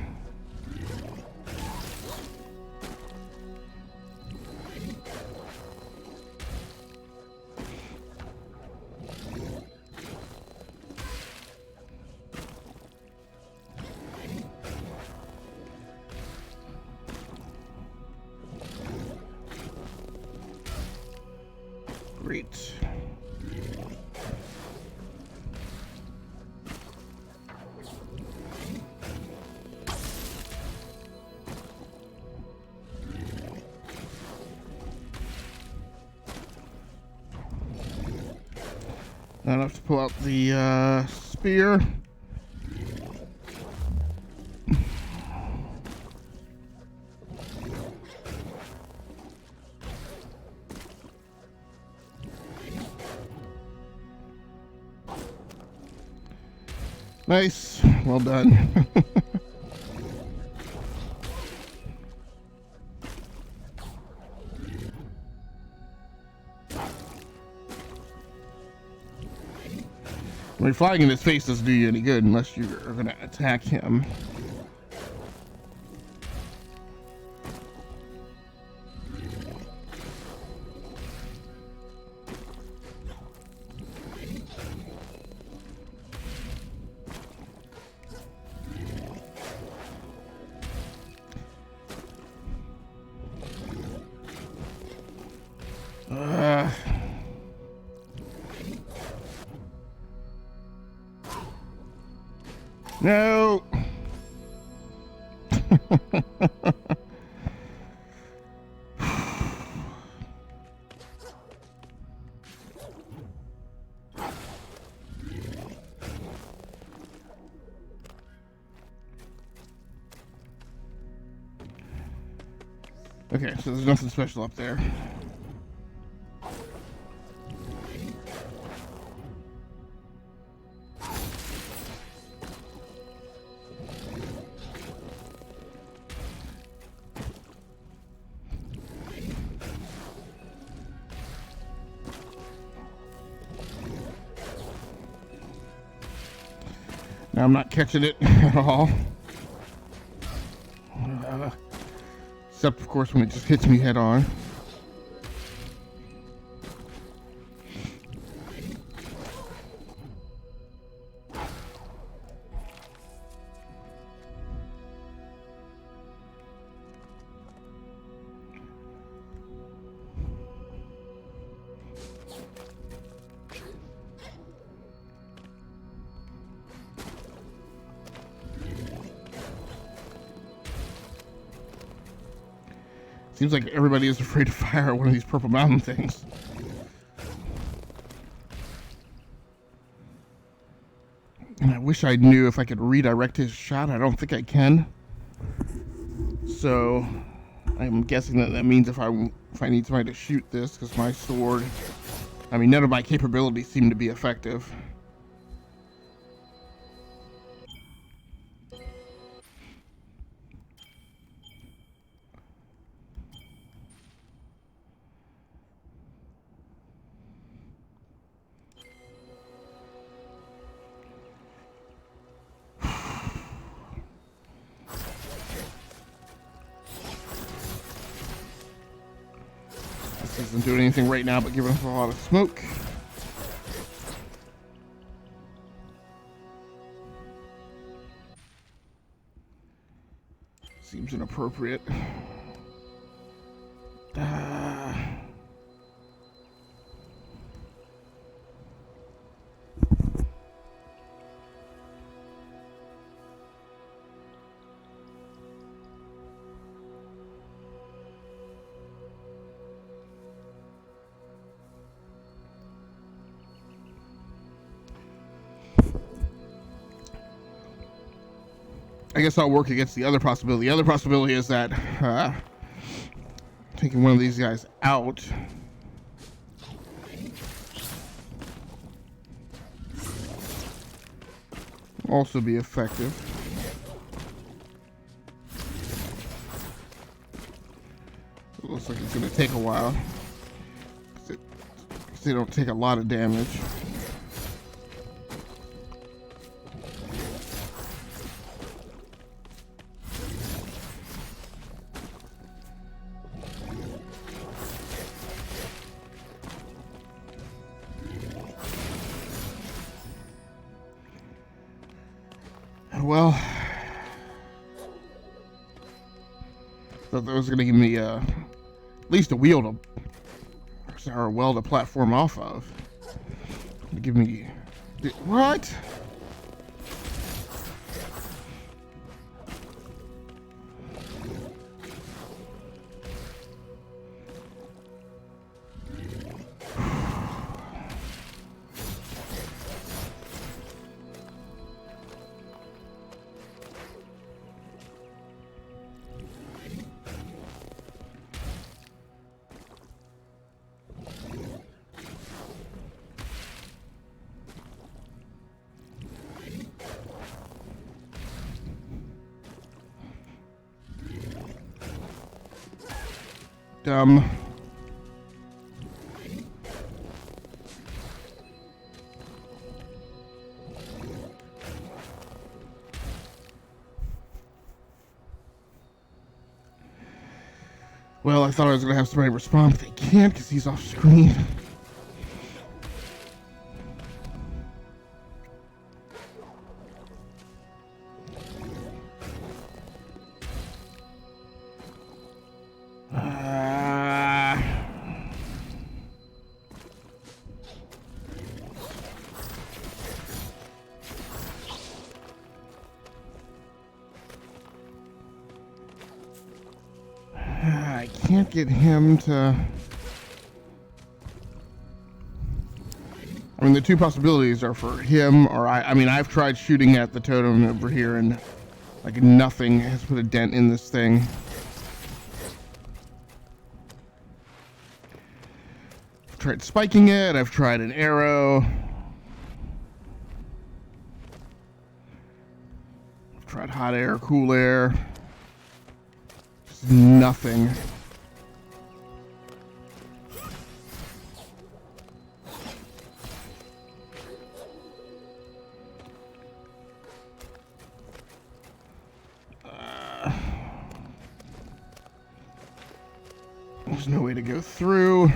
Speaker 4: Great. Not enough to pull out the spear. Nice. Well done. I mean, flying in his face doesn't do you any good unless you're going to attack him. No. Okay, so there's nothing special up there. Now I'm not catching it at all. Except, of course, when it just hits me head on. Seems like everybody is afraid to fire at one of these purple mountain things. And I wish I knew if I could redirect his shot. I don't think I can. So I'm guessing that means if I need somebody to shoot this, because my sword, I mean, none of my capabilities seem to be effective. Isn't doing anything right now but giving us a lot of smoke. Seems inappropriate. I guess I'll work against the other possibility. The other possibility is that taking one of these guys out will also be effective. It looks like it's going to take a while. 'Cause they don't take a lot of damage. Well, thought that was going to give me at least a wheel to, or a well to platform off of. Give me what? Dumb. Well, I thought I was going to have somebody respond, but they can't because he's off screen. can't get him to... I mean, the two possibilities are for him or I mean, I've tried shooting at the totem over here and like nothing has put a dent in this thing. I've tried spiking it, I've tried an arrow. I've tried hot air, cool air. Just nothing. There's no way to go through.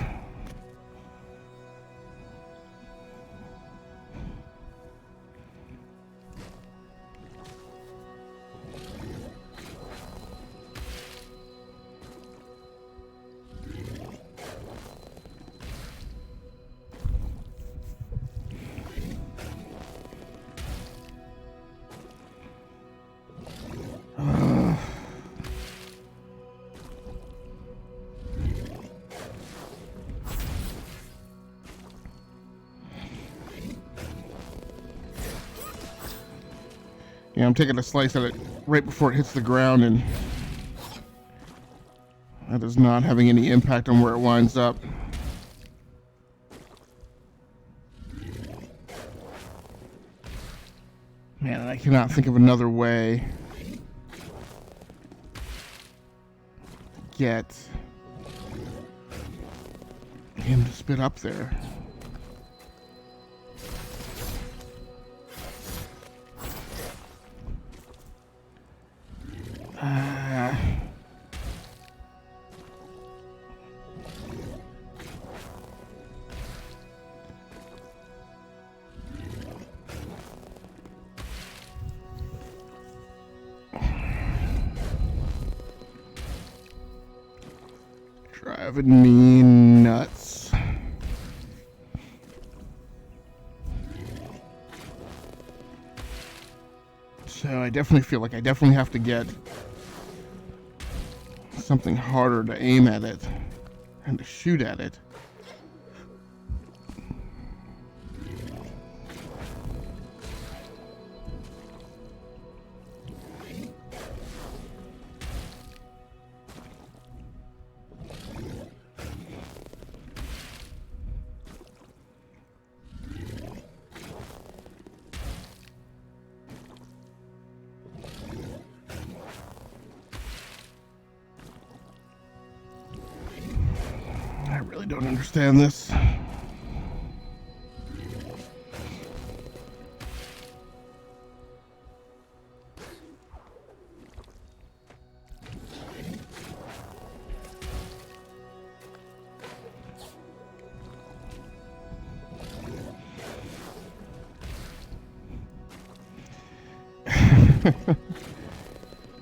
Speaker 4: Yeah, I'm taking a slice at it right before it hits the ground, and that is not having any impact on where it winds up. Man, I cannot think of another way to get him to spit up there. Driving me nuts. So I definitely feel like I definitely have to get something harder to aim at it and to shoot at it. I really don't understand this.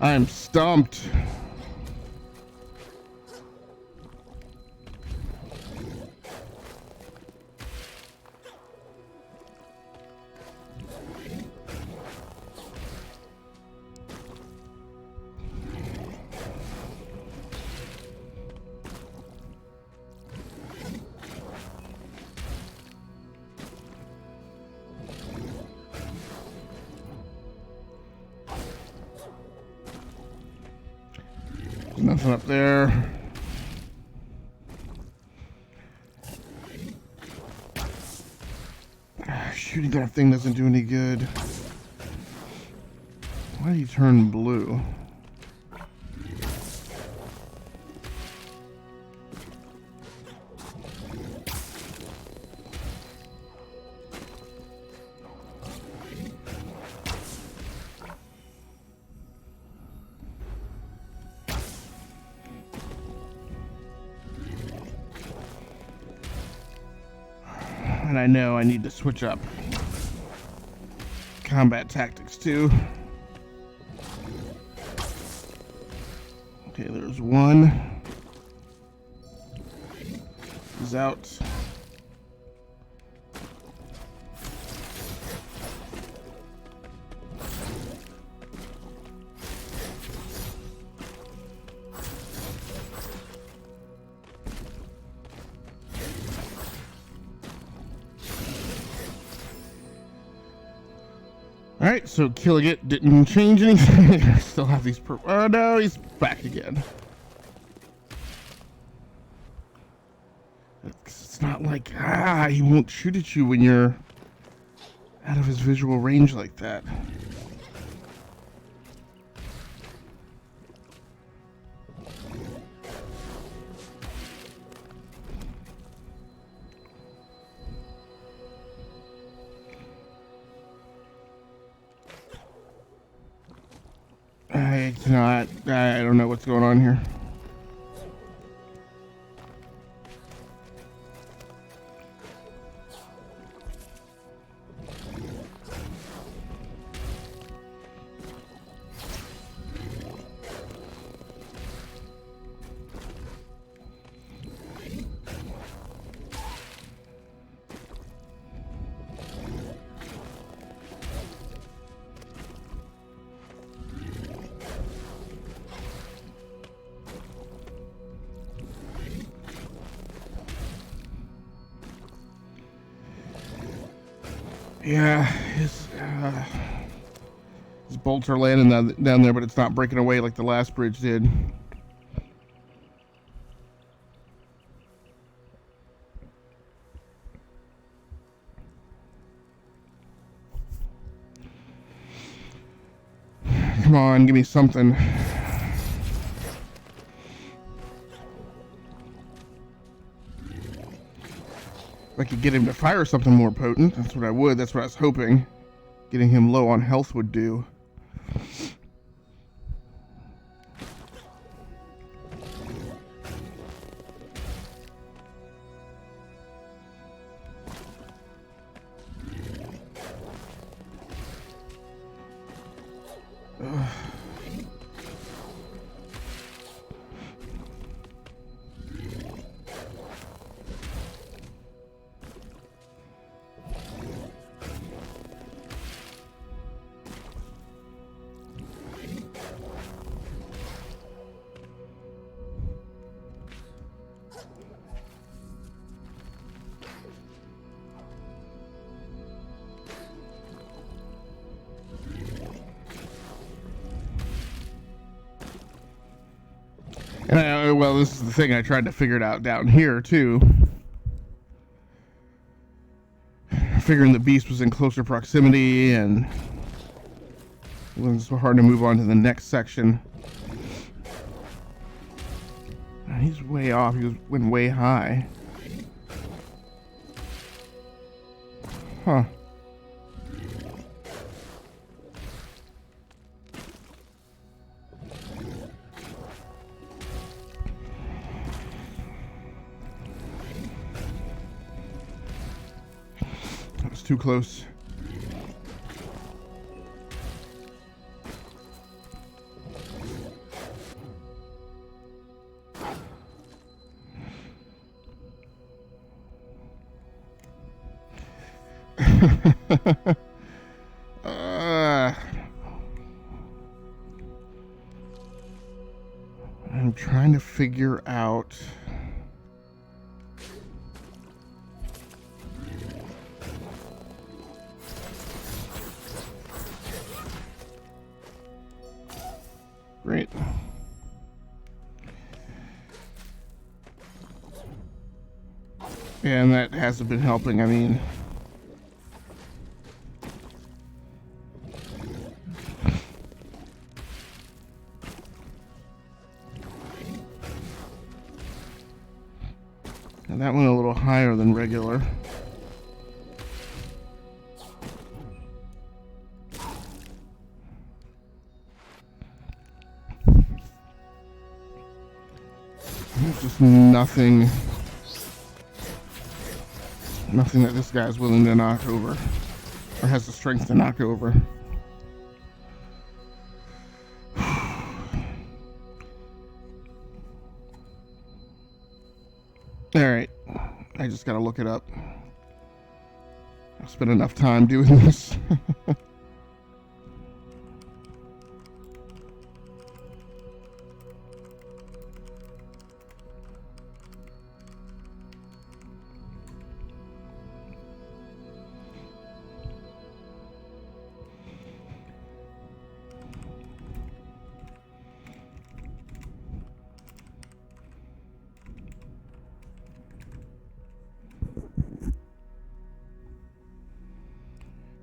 Speaker 4: I'm stumped. There's nothing up there. Shooting that thing doesn't do any good. Why did he turn blue? And I know I need to switch up combat tactics too. Okay, there's one. He's out. All right, so killing it didn't change anything. I still have these. Oh no, he's back again. It's not like he won't shoot at you when you're out of his visual range like that. I don't know what's going on here. Yeah, his bolts are landing down there, but it's not breaking away like the last bridge did. Come on, give me something. If I could get him to fire something more potent, that's what I would. That's what I was hoping. Getting him low on health would do. And well, this is the thing. I tried to figure it out down here, too. Figuring the beast was in closer proximity, and it wasn't so hard to move on to the next section. He's way off. He went way high. Huh. That was too close. I'm trying to figure out great. And that hasn't been helping. I mean, and that went a little higher than regular. There's just nothing that this guy's willing to knock over, or has the strength to knock over. Alright, I just gotta look it up. I've spent enough time doing this.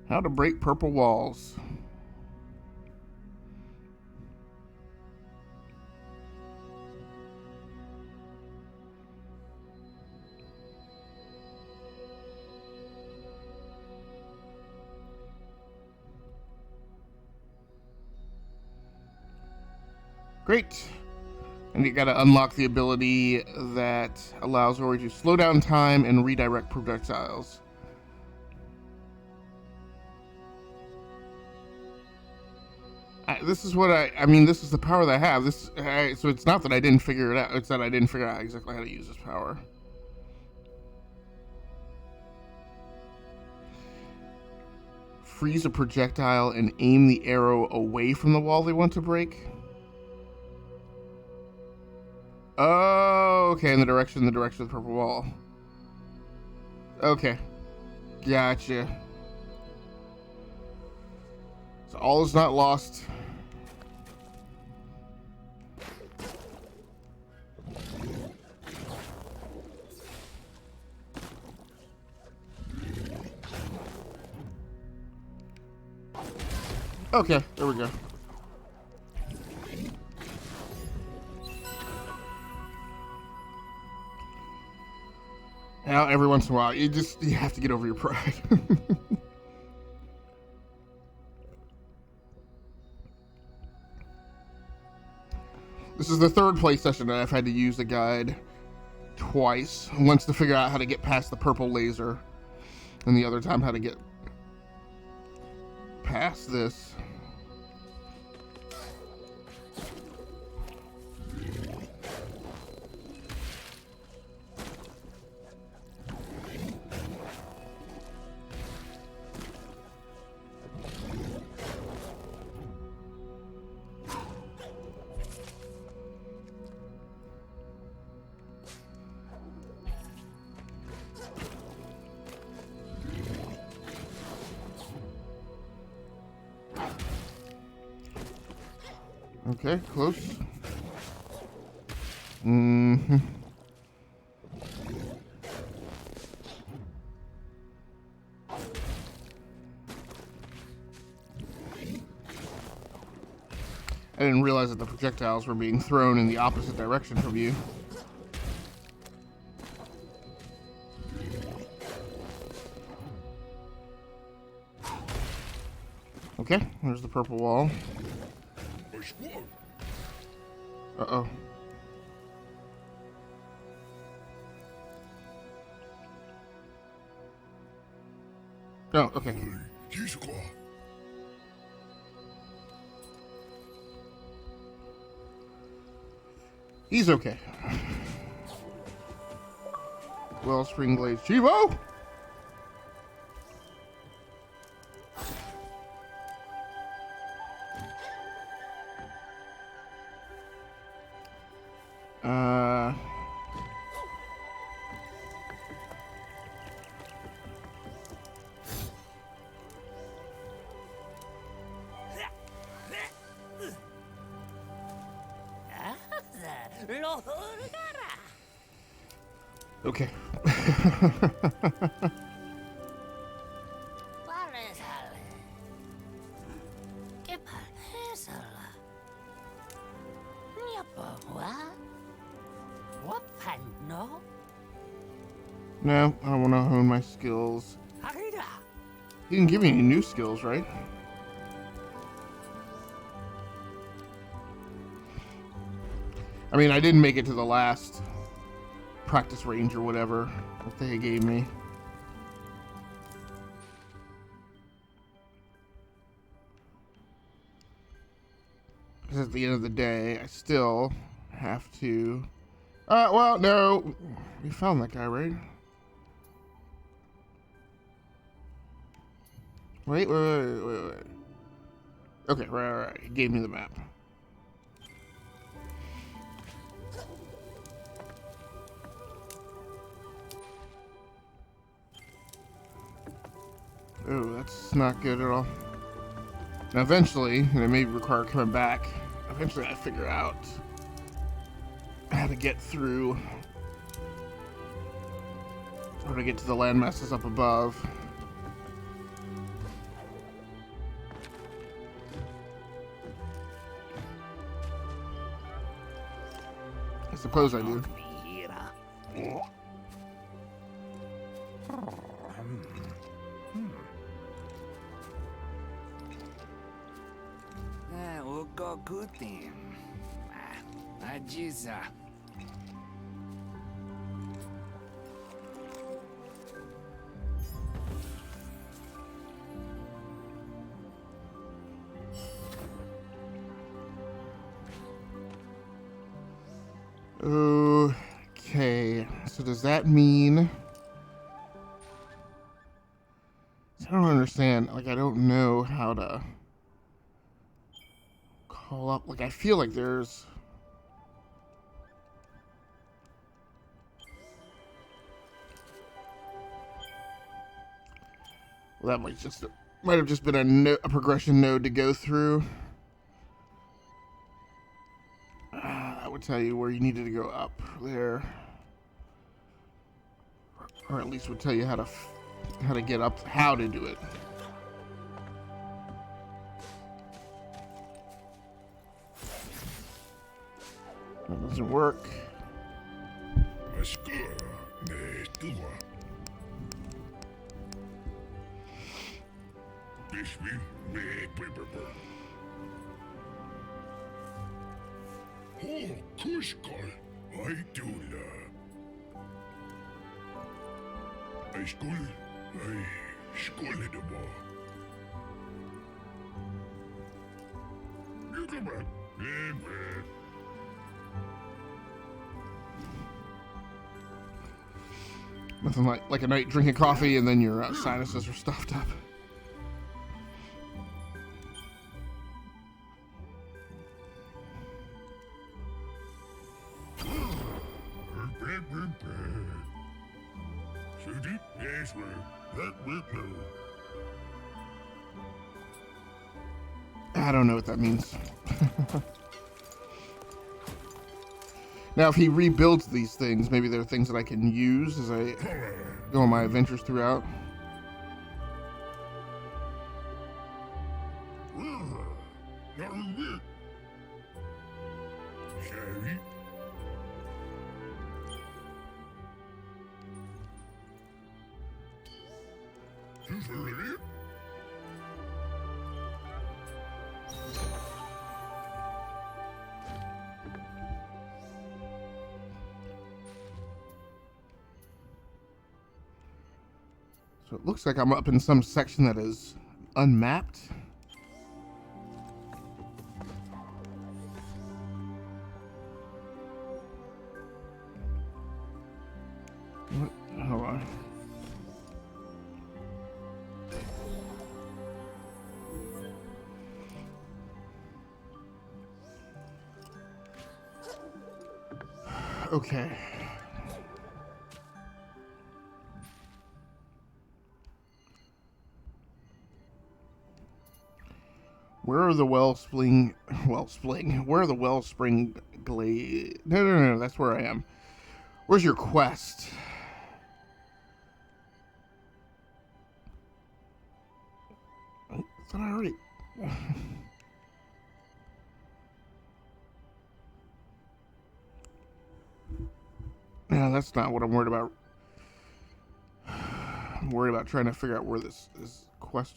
Speaker 4: How to break purple walls. Great. And you gotta unlock the ability that allows Ori to slow down time and redirect projectiles. This is what I mean, this is the power that I have. So it's not that I didn't figure it out, it's that I didn't figure out exactly how to use this power. Freeze a projectile and aim the arrow away from the wall they want to break. Oh, okay, in the direction of the purple wall. Okay, gotcha. So all is not lost. Okay, there we go. Now, every once in a while, you have to get over your pride. This is the third play session that I've had to use the guide twice. Once to figure out how to get past the purple laser, and the other time how to get past this. Okay, close. Mm-hmm. I didn't realize that the projectiles were being thrown in the opposite direction from you. Okay, there's the purple wall. Uh-oh. Oh, okay. He's okay. Wellspring Blades. Chivo! Okay. No, I want to hone my skills. He didn't give me any new skills, right? I mean, I didn't make it to the last practice range or whatever that they gave me. Because at the end of the day, I still have to... well, no. We found that guy, right? Wait. Okay, right. He gave me the map. Oh, that's not good at all. Now eventually, and it may require coming back, eventually I figure out how to get through, or to get to the landmasses up above. suppose I do. Okay, so does that mean... I don't understand. Like, I don't know how to call up. Like, I feel like there's... Well, that might have just been a progression node to go through. That would tell you where you needed to go up there, or at least would tell you how to get up, how to do it. That doesn't work.
Speaker 3: Oh, Kushkal, I do I school it about. You come back, man.
Speaker 4: Nothing like a night drinking coffee and then your sinuses are stuffed up. I don't know what that means. Now, if he rebuilds these things, maybe there are things that I can use as I go on my adventures throughout. So it looks like I'm up in some section that is unmapped. What? Hold on. Okay. Where are the wellspring glade? No, that's where I am. Where's your quest? I thought I already... No, that's not what I'm worried about. I'm worried about trying to figure out where this quest...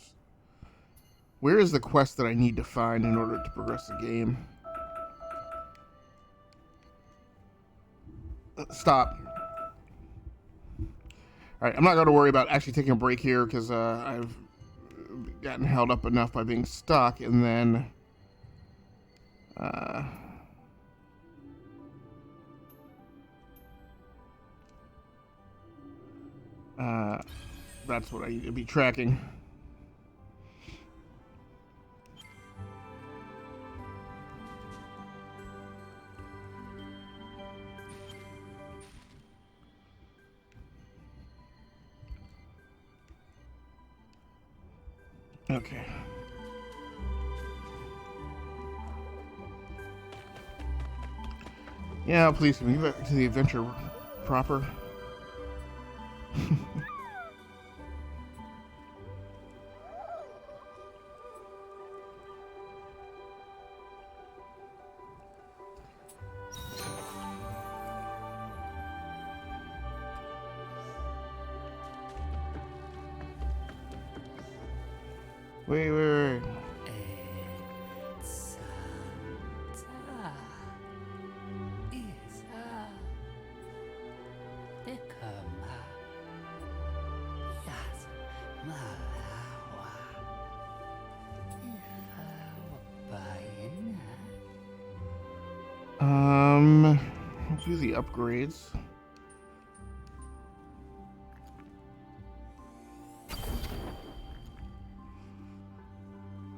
Speaker 4: Where is the quest that I need to find in order to progress the game? Stop. Alright, I'm not going to worry about actually taking a break here because I've gotten held up enough by being stuck, and then... that's what I need to be tracking. Okay. Yeah, please, can we get back to the adventure proper? Wait. Let's do the upgrades.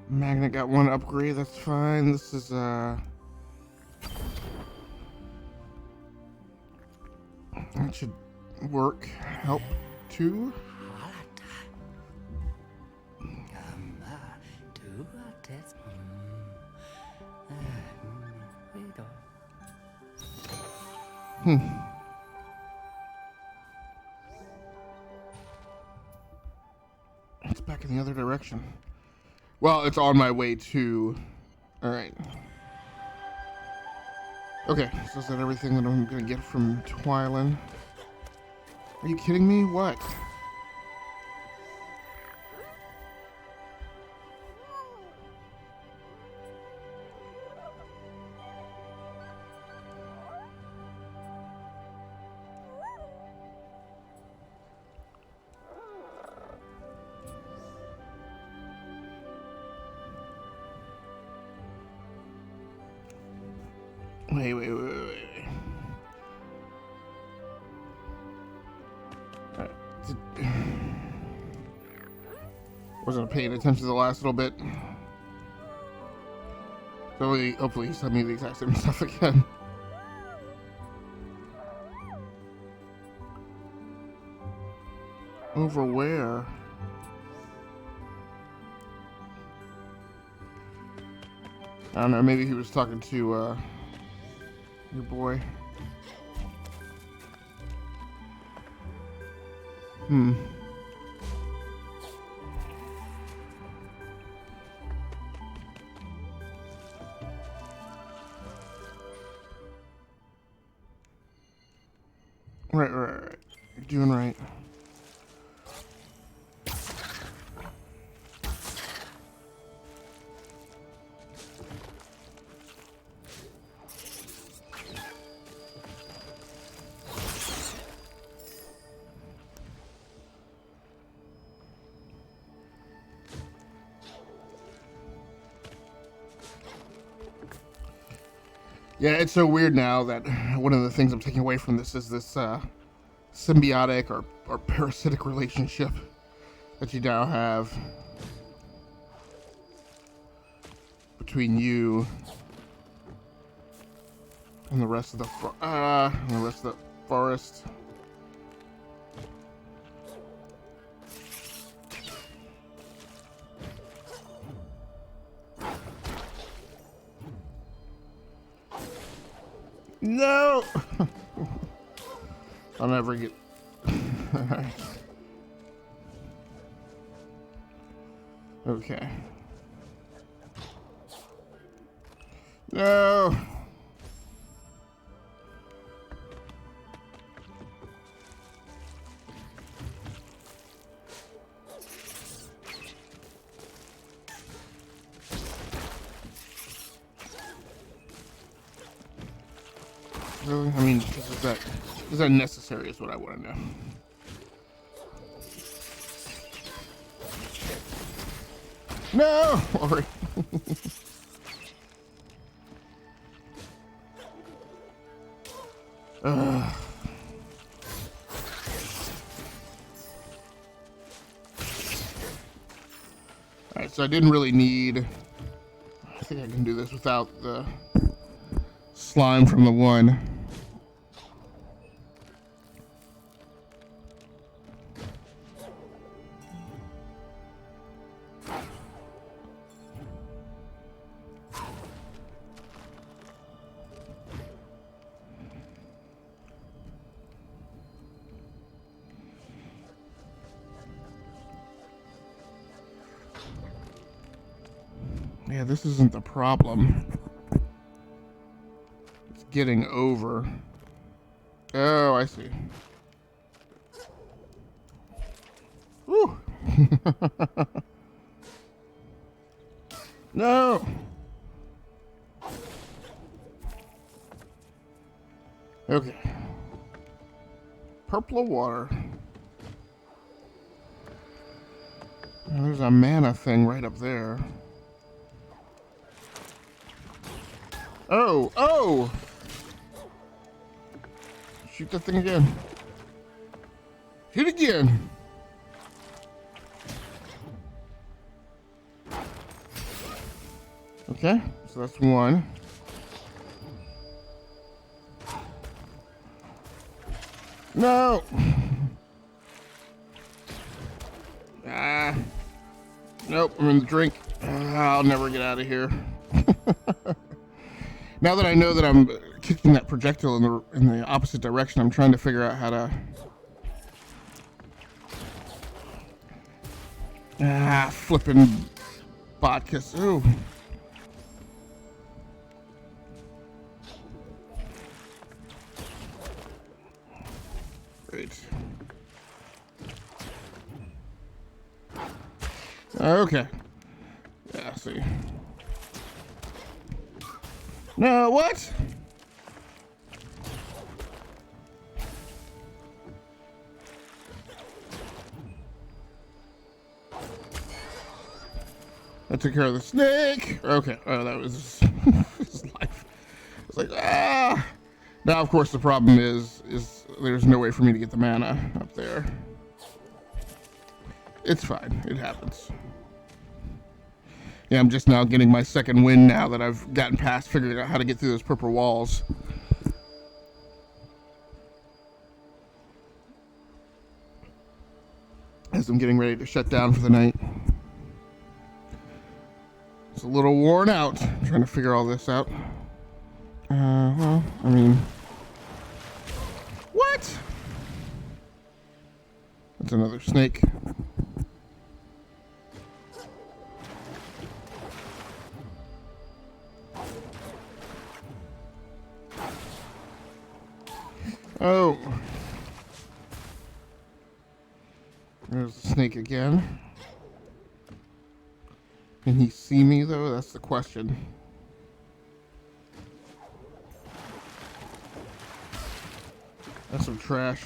Speaker 4: Magnet got one upgrade, that's fine. This is that should work. Help too. It's back in the other direction. Well, it's on my way to... Alright. Okay, so is that everything that I'm gonna get from Twylin? Are you kidding me? What? Wait. Wasn't paying attention to the last little bit. So hopefully he's telling me the exact same stuff again. Over where? I don't know, maybe he was talking to your boy. Right. You're doing right. Yeah, it's so weird now that one of the things I'm taking away from this is this symbiotic or parasitic relationship that you now have between you and the rest of the forest. No! I'll never get... Alright. Okay. No! Really? I mean, is that necessary is what I want to know. No! Alright. Alright, so I didn't really need... I think I can do this without the slime from the one. Yeah, this isn't the problem. It's getting over. Oh, I see. Whew. No. Okay. Purple water. There's a mana thing right up there. Oh, oh! Shoot that thing again. Shoot again. Okay, so that's one. No! Ah. Nope, I'm in the drink. I'll never get out of here. Now that I know that I'm kicking that projectile in the opposite direction, I'm trying to figure out how to... flipping vodkas. Ooh. Great. Okay. Yeah, see. No, what? I took care of the snake. Okay. Oh, that was his life. It's like, ah. Now, of course, the problem is there's no way for me to get the mana up there. It's fine. It happens. Yeah, I'm just now getting my second win now that I've gotten past figuring out how to get through those purple walls. As I'm getting ready to shut down for the night. It's a little worn out trying to figure all this out. Well, I mean... What? That's another snake. Oh. There's the snake again. Can he see me, though? That's the question. That's some trash.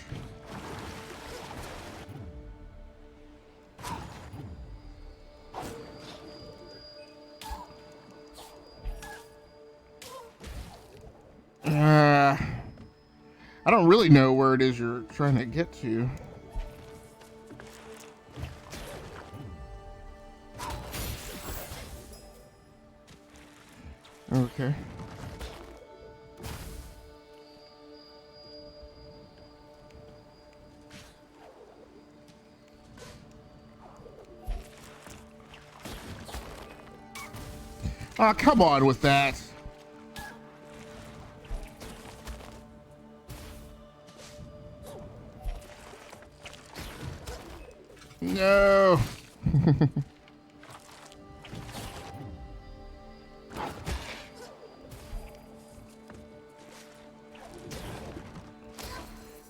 Speaker 4: I don't really know where it is you're trying to get to. Okay. Oh, come on with that. No.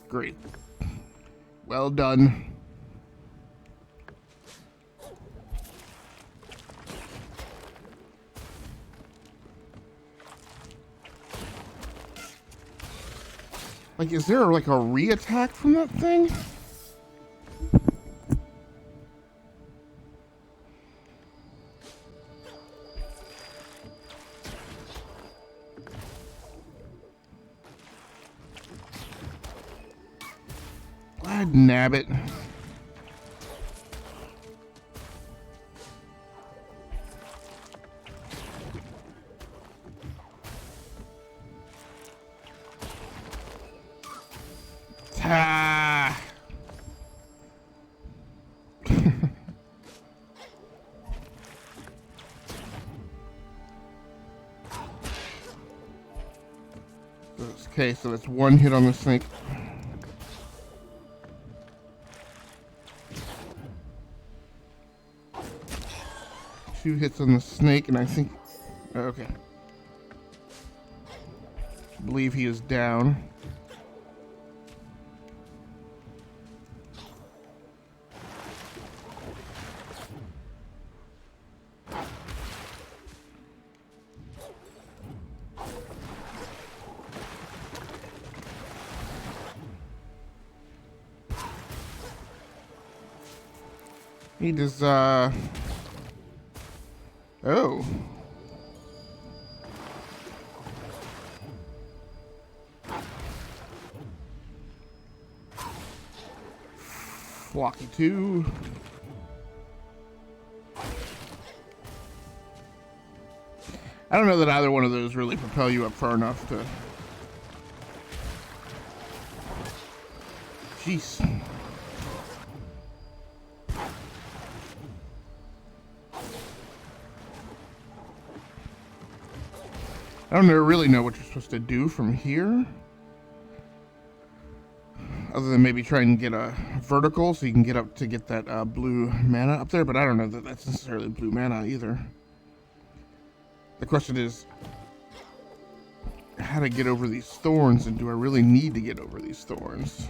Speaker 4: Great. Well done. Like, is there like a re-attack from that thing? Glad nabbit. Ta. Okay, so that's one hit on the snake. Two hits on the snake, and I think... Okay. I believe he is down. He does, oh. Flocky 2. I don't know that either one of those really propel you up far enough to... Jeez. I don't really know what you're supposed to do from here. Other than maybe try and get a vertical so you can get up to get that blue mana up there. But I don't know that that's necessarily blue mana either. The question is how to get over these thorns, and do I really need to get over these thorns?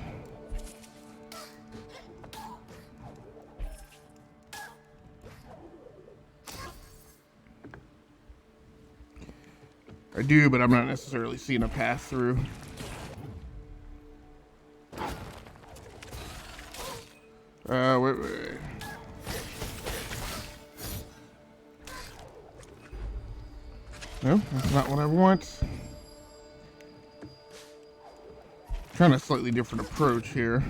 Speaker 4: I do, but I'm not necessarily seeing a path through. Wait. No, that's not what I want. Trying a slightly different approach here.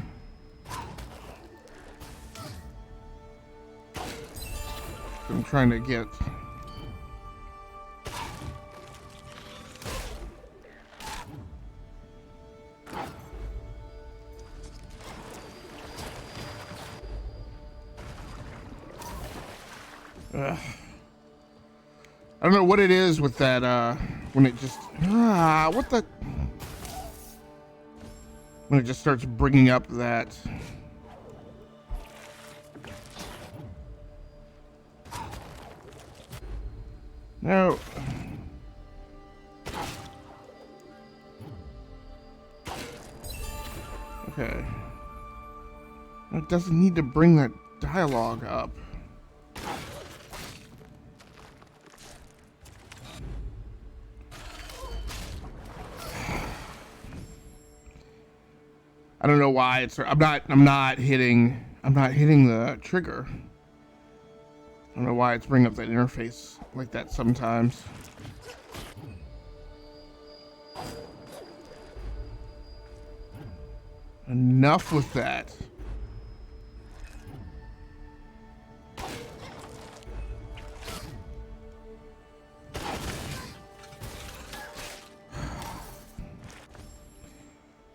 Speaker 4: I'm trying to get... I don't know what it is with that, when it just, what the, when it just starts bringing up that, no, okay, it doesn't need to bring that dialogue up. I don't know why it's, I'm not hitting the trigger. I don't know why it's bringing up that interface like that sometimes. Enough with that.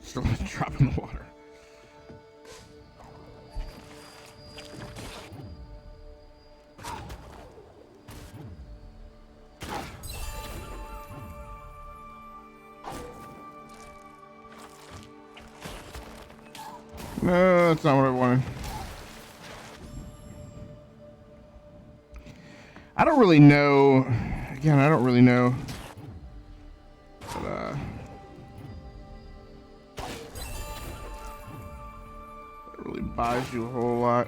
Speaker 4: Still a drop in the water. No, that's not what I wanted. I don't really know. Again, I don't really know. But, it really buys you a whole lot.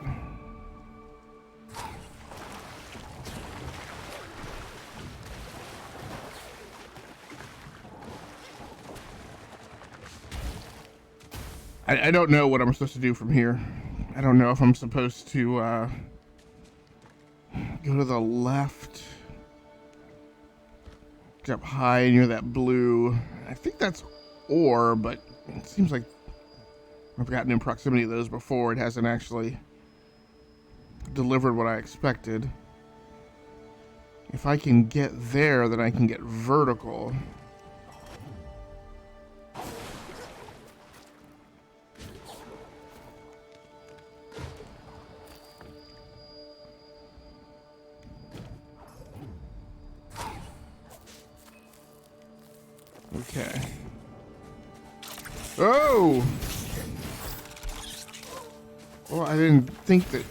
Speaker 4: I don't know what I'm supposed to do from here. I don't know if I'm supposed to go to the left, get up high near that blue. I think that's ore, but it seems like I've gotten in proximity of those before. It hasn't actually delivered what I expected. If I can get there, then I can get vertical. Okay. Oh! Well, I didn't think that...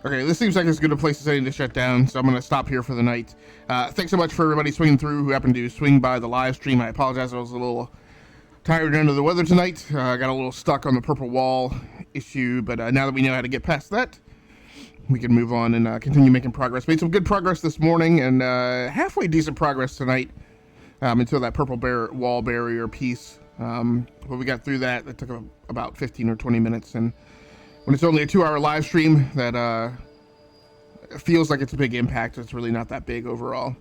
Speaker 4: Okay, this seems like as good a place as any to shut down, so I'm going to stop here for the night. Thanks so much for everybody swinging through who happened to swing by the live stream. I apologize, I was a little tired under the weather tonight. I got a little stuck on the purple wall issue, but now that we know how to get past that, we can move on and continue making progress. Made some good progress this morning, and halfway decent progress tonight until that purple wall barrier piece. But we got through that. That took about 15 or 20 minutes, and when it's only a 2-hour live stream, that feels like it's a big impact. It's really not that big overall.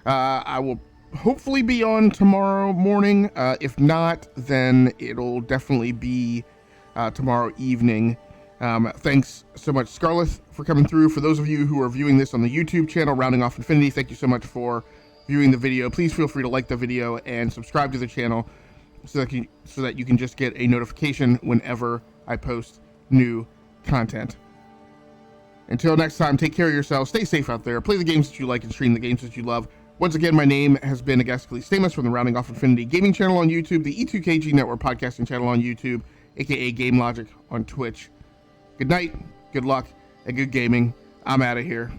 Speaker 4: I will hopefully be on tomorrow morning. If not, then it'll definitely be tomorrow evening. Thanks so much, Scarlett, for coming through. For those of you who are viewing this on the YouTube channel, Rounding Off Infinity, thank you so much for viewing the video. Please feel free to like the video and subscribe to the channel so that you can just get a notification whenever I post new content. Until next time, take care of yourselves, stay safe out there, play the games that you like, and stream the games that you love. Once again, my name has been Agascally Stamus from the Rounding Off Infinity gaming channel on YouTube, the E2KG Network podcasting channel on YouTube, aka Game Logic on Twitch. Good night, good luck, and good gaming. I'm out of here.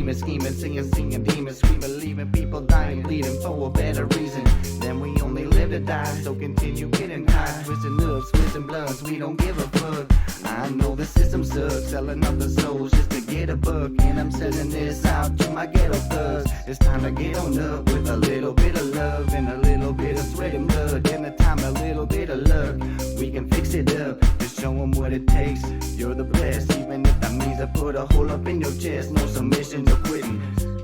Speaker 5: Scheming, singing demons, screaming, leaving people dying, bleeding for a better reason. Then we only live to die, so continue getting high, twisting up, twisting bloods, we don't give a fuck. I know the system sucks, selling up the souls just to get a buck, and I'm sending this out to my ghetto thugs. It's time to get on up with a little bit of love and a little bit of sweat and blood, and a time a little bit of luck. We can fix it up, just show them what it takes. You're the best, even if that means I put a hole up in your chest. No submission, no quitting,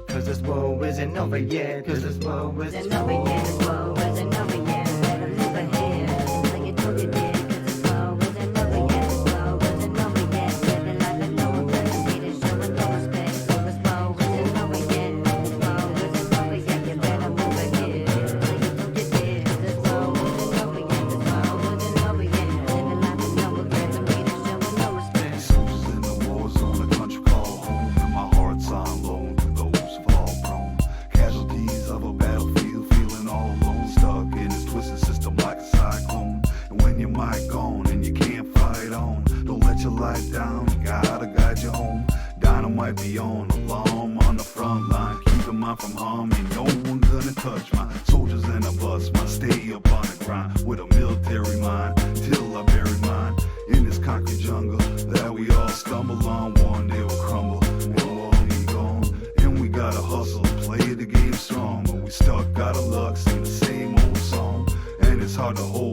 Speaker 5: cause this war isn't over yet. Cause this war isn't over yet. This war isn't over yet. Better move ahead, like you told you did. Cause this war isn't over yet. This war isn't over yet. Living life with no ability to show no respect. So this war isn't over yet. This war isn't over yet. You better move ahead, like you told you did. Cause this war isn't over yet. This war isn't over yet. Living life with no ability to show no respect.
Speaker 6: Soldiers in the war zone, a country called home, and my heart's on loan to those who fall prone. Casualties of a battlefield, feeling all alone, stuck in this twisted system like a cyclone. And when your mic on and you can't fight on, don't let your light down, you gotta guide you home. Dynamite be on, alarm on the front line, keep the mind from harm, ain't no one gonna touch my soldiers in a bus, must stay up on the grind with a military mind, till I bury mine in this concrete jungle that we all stumble on. One day will crumble and we'll all be gone, and we gotta hustle, play the game strong, but we stuck out of luck, sing the same old song, and it's hard to hold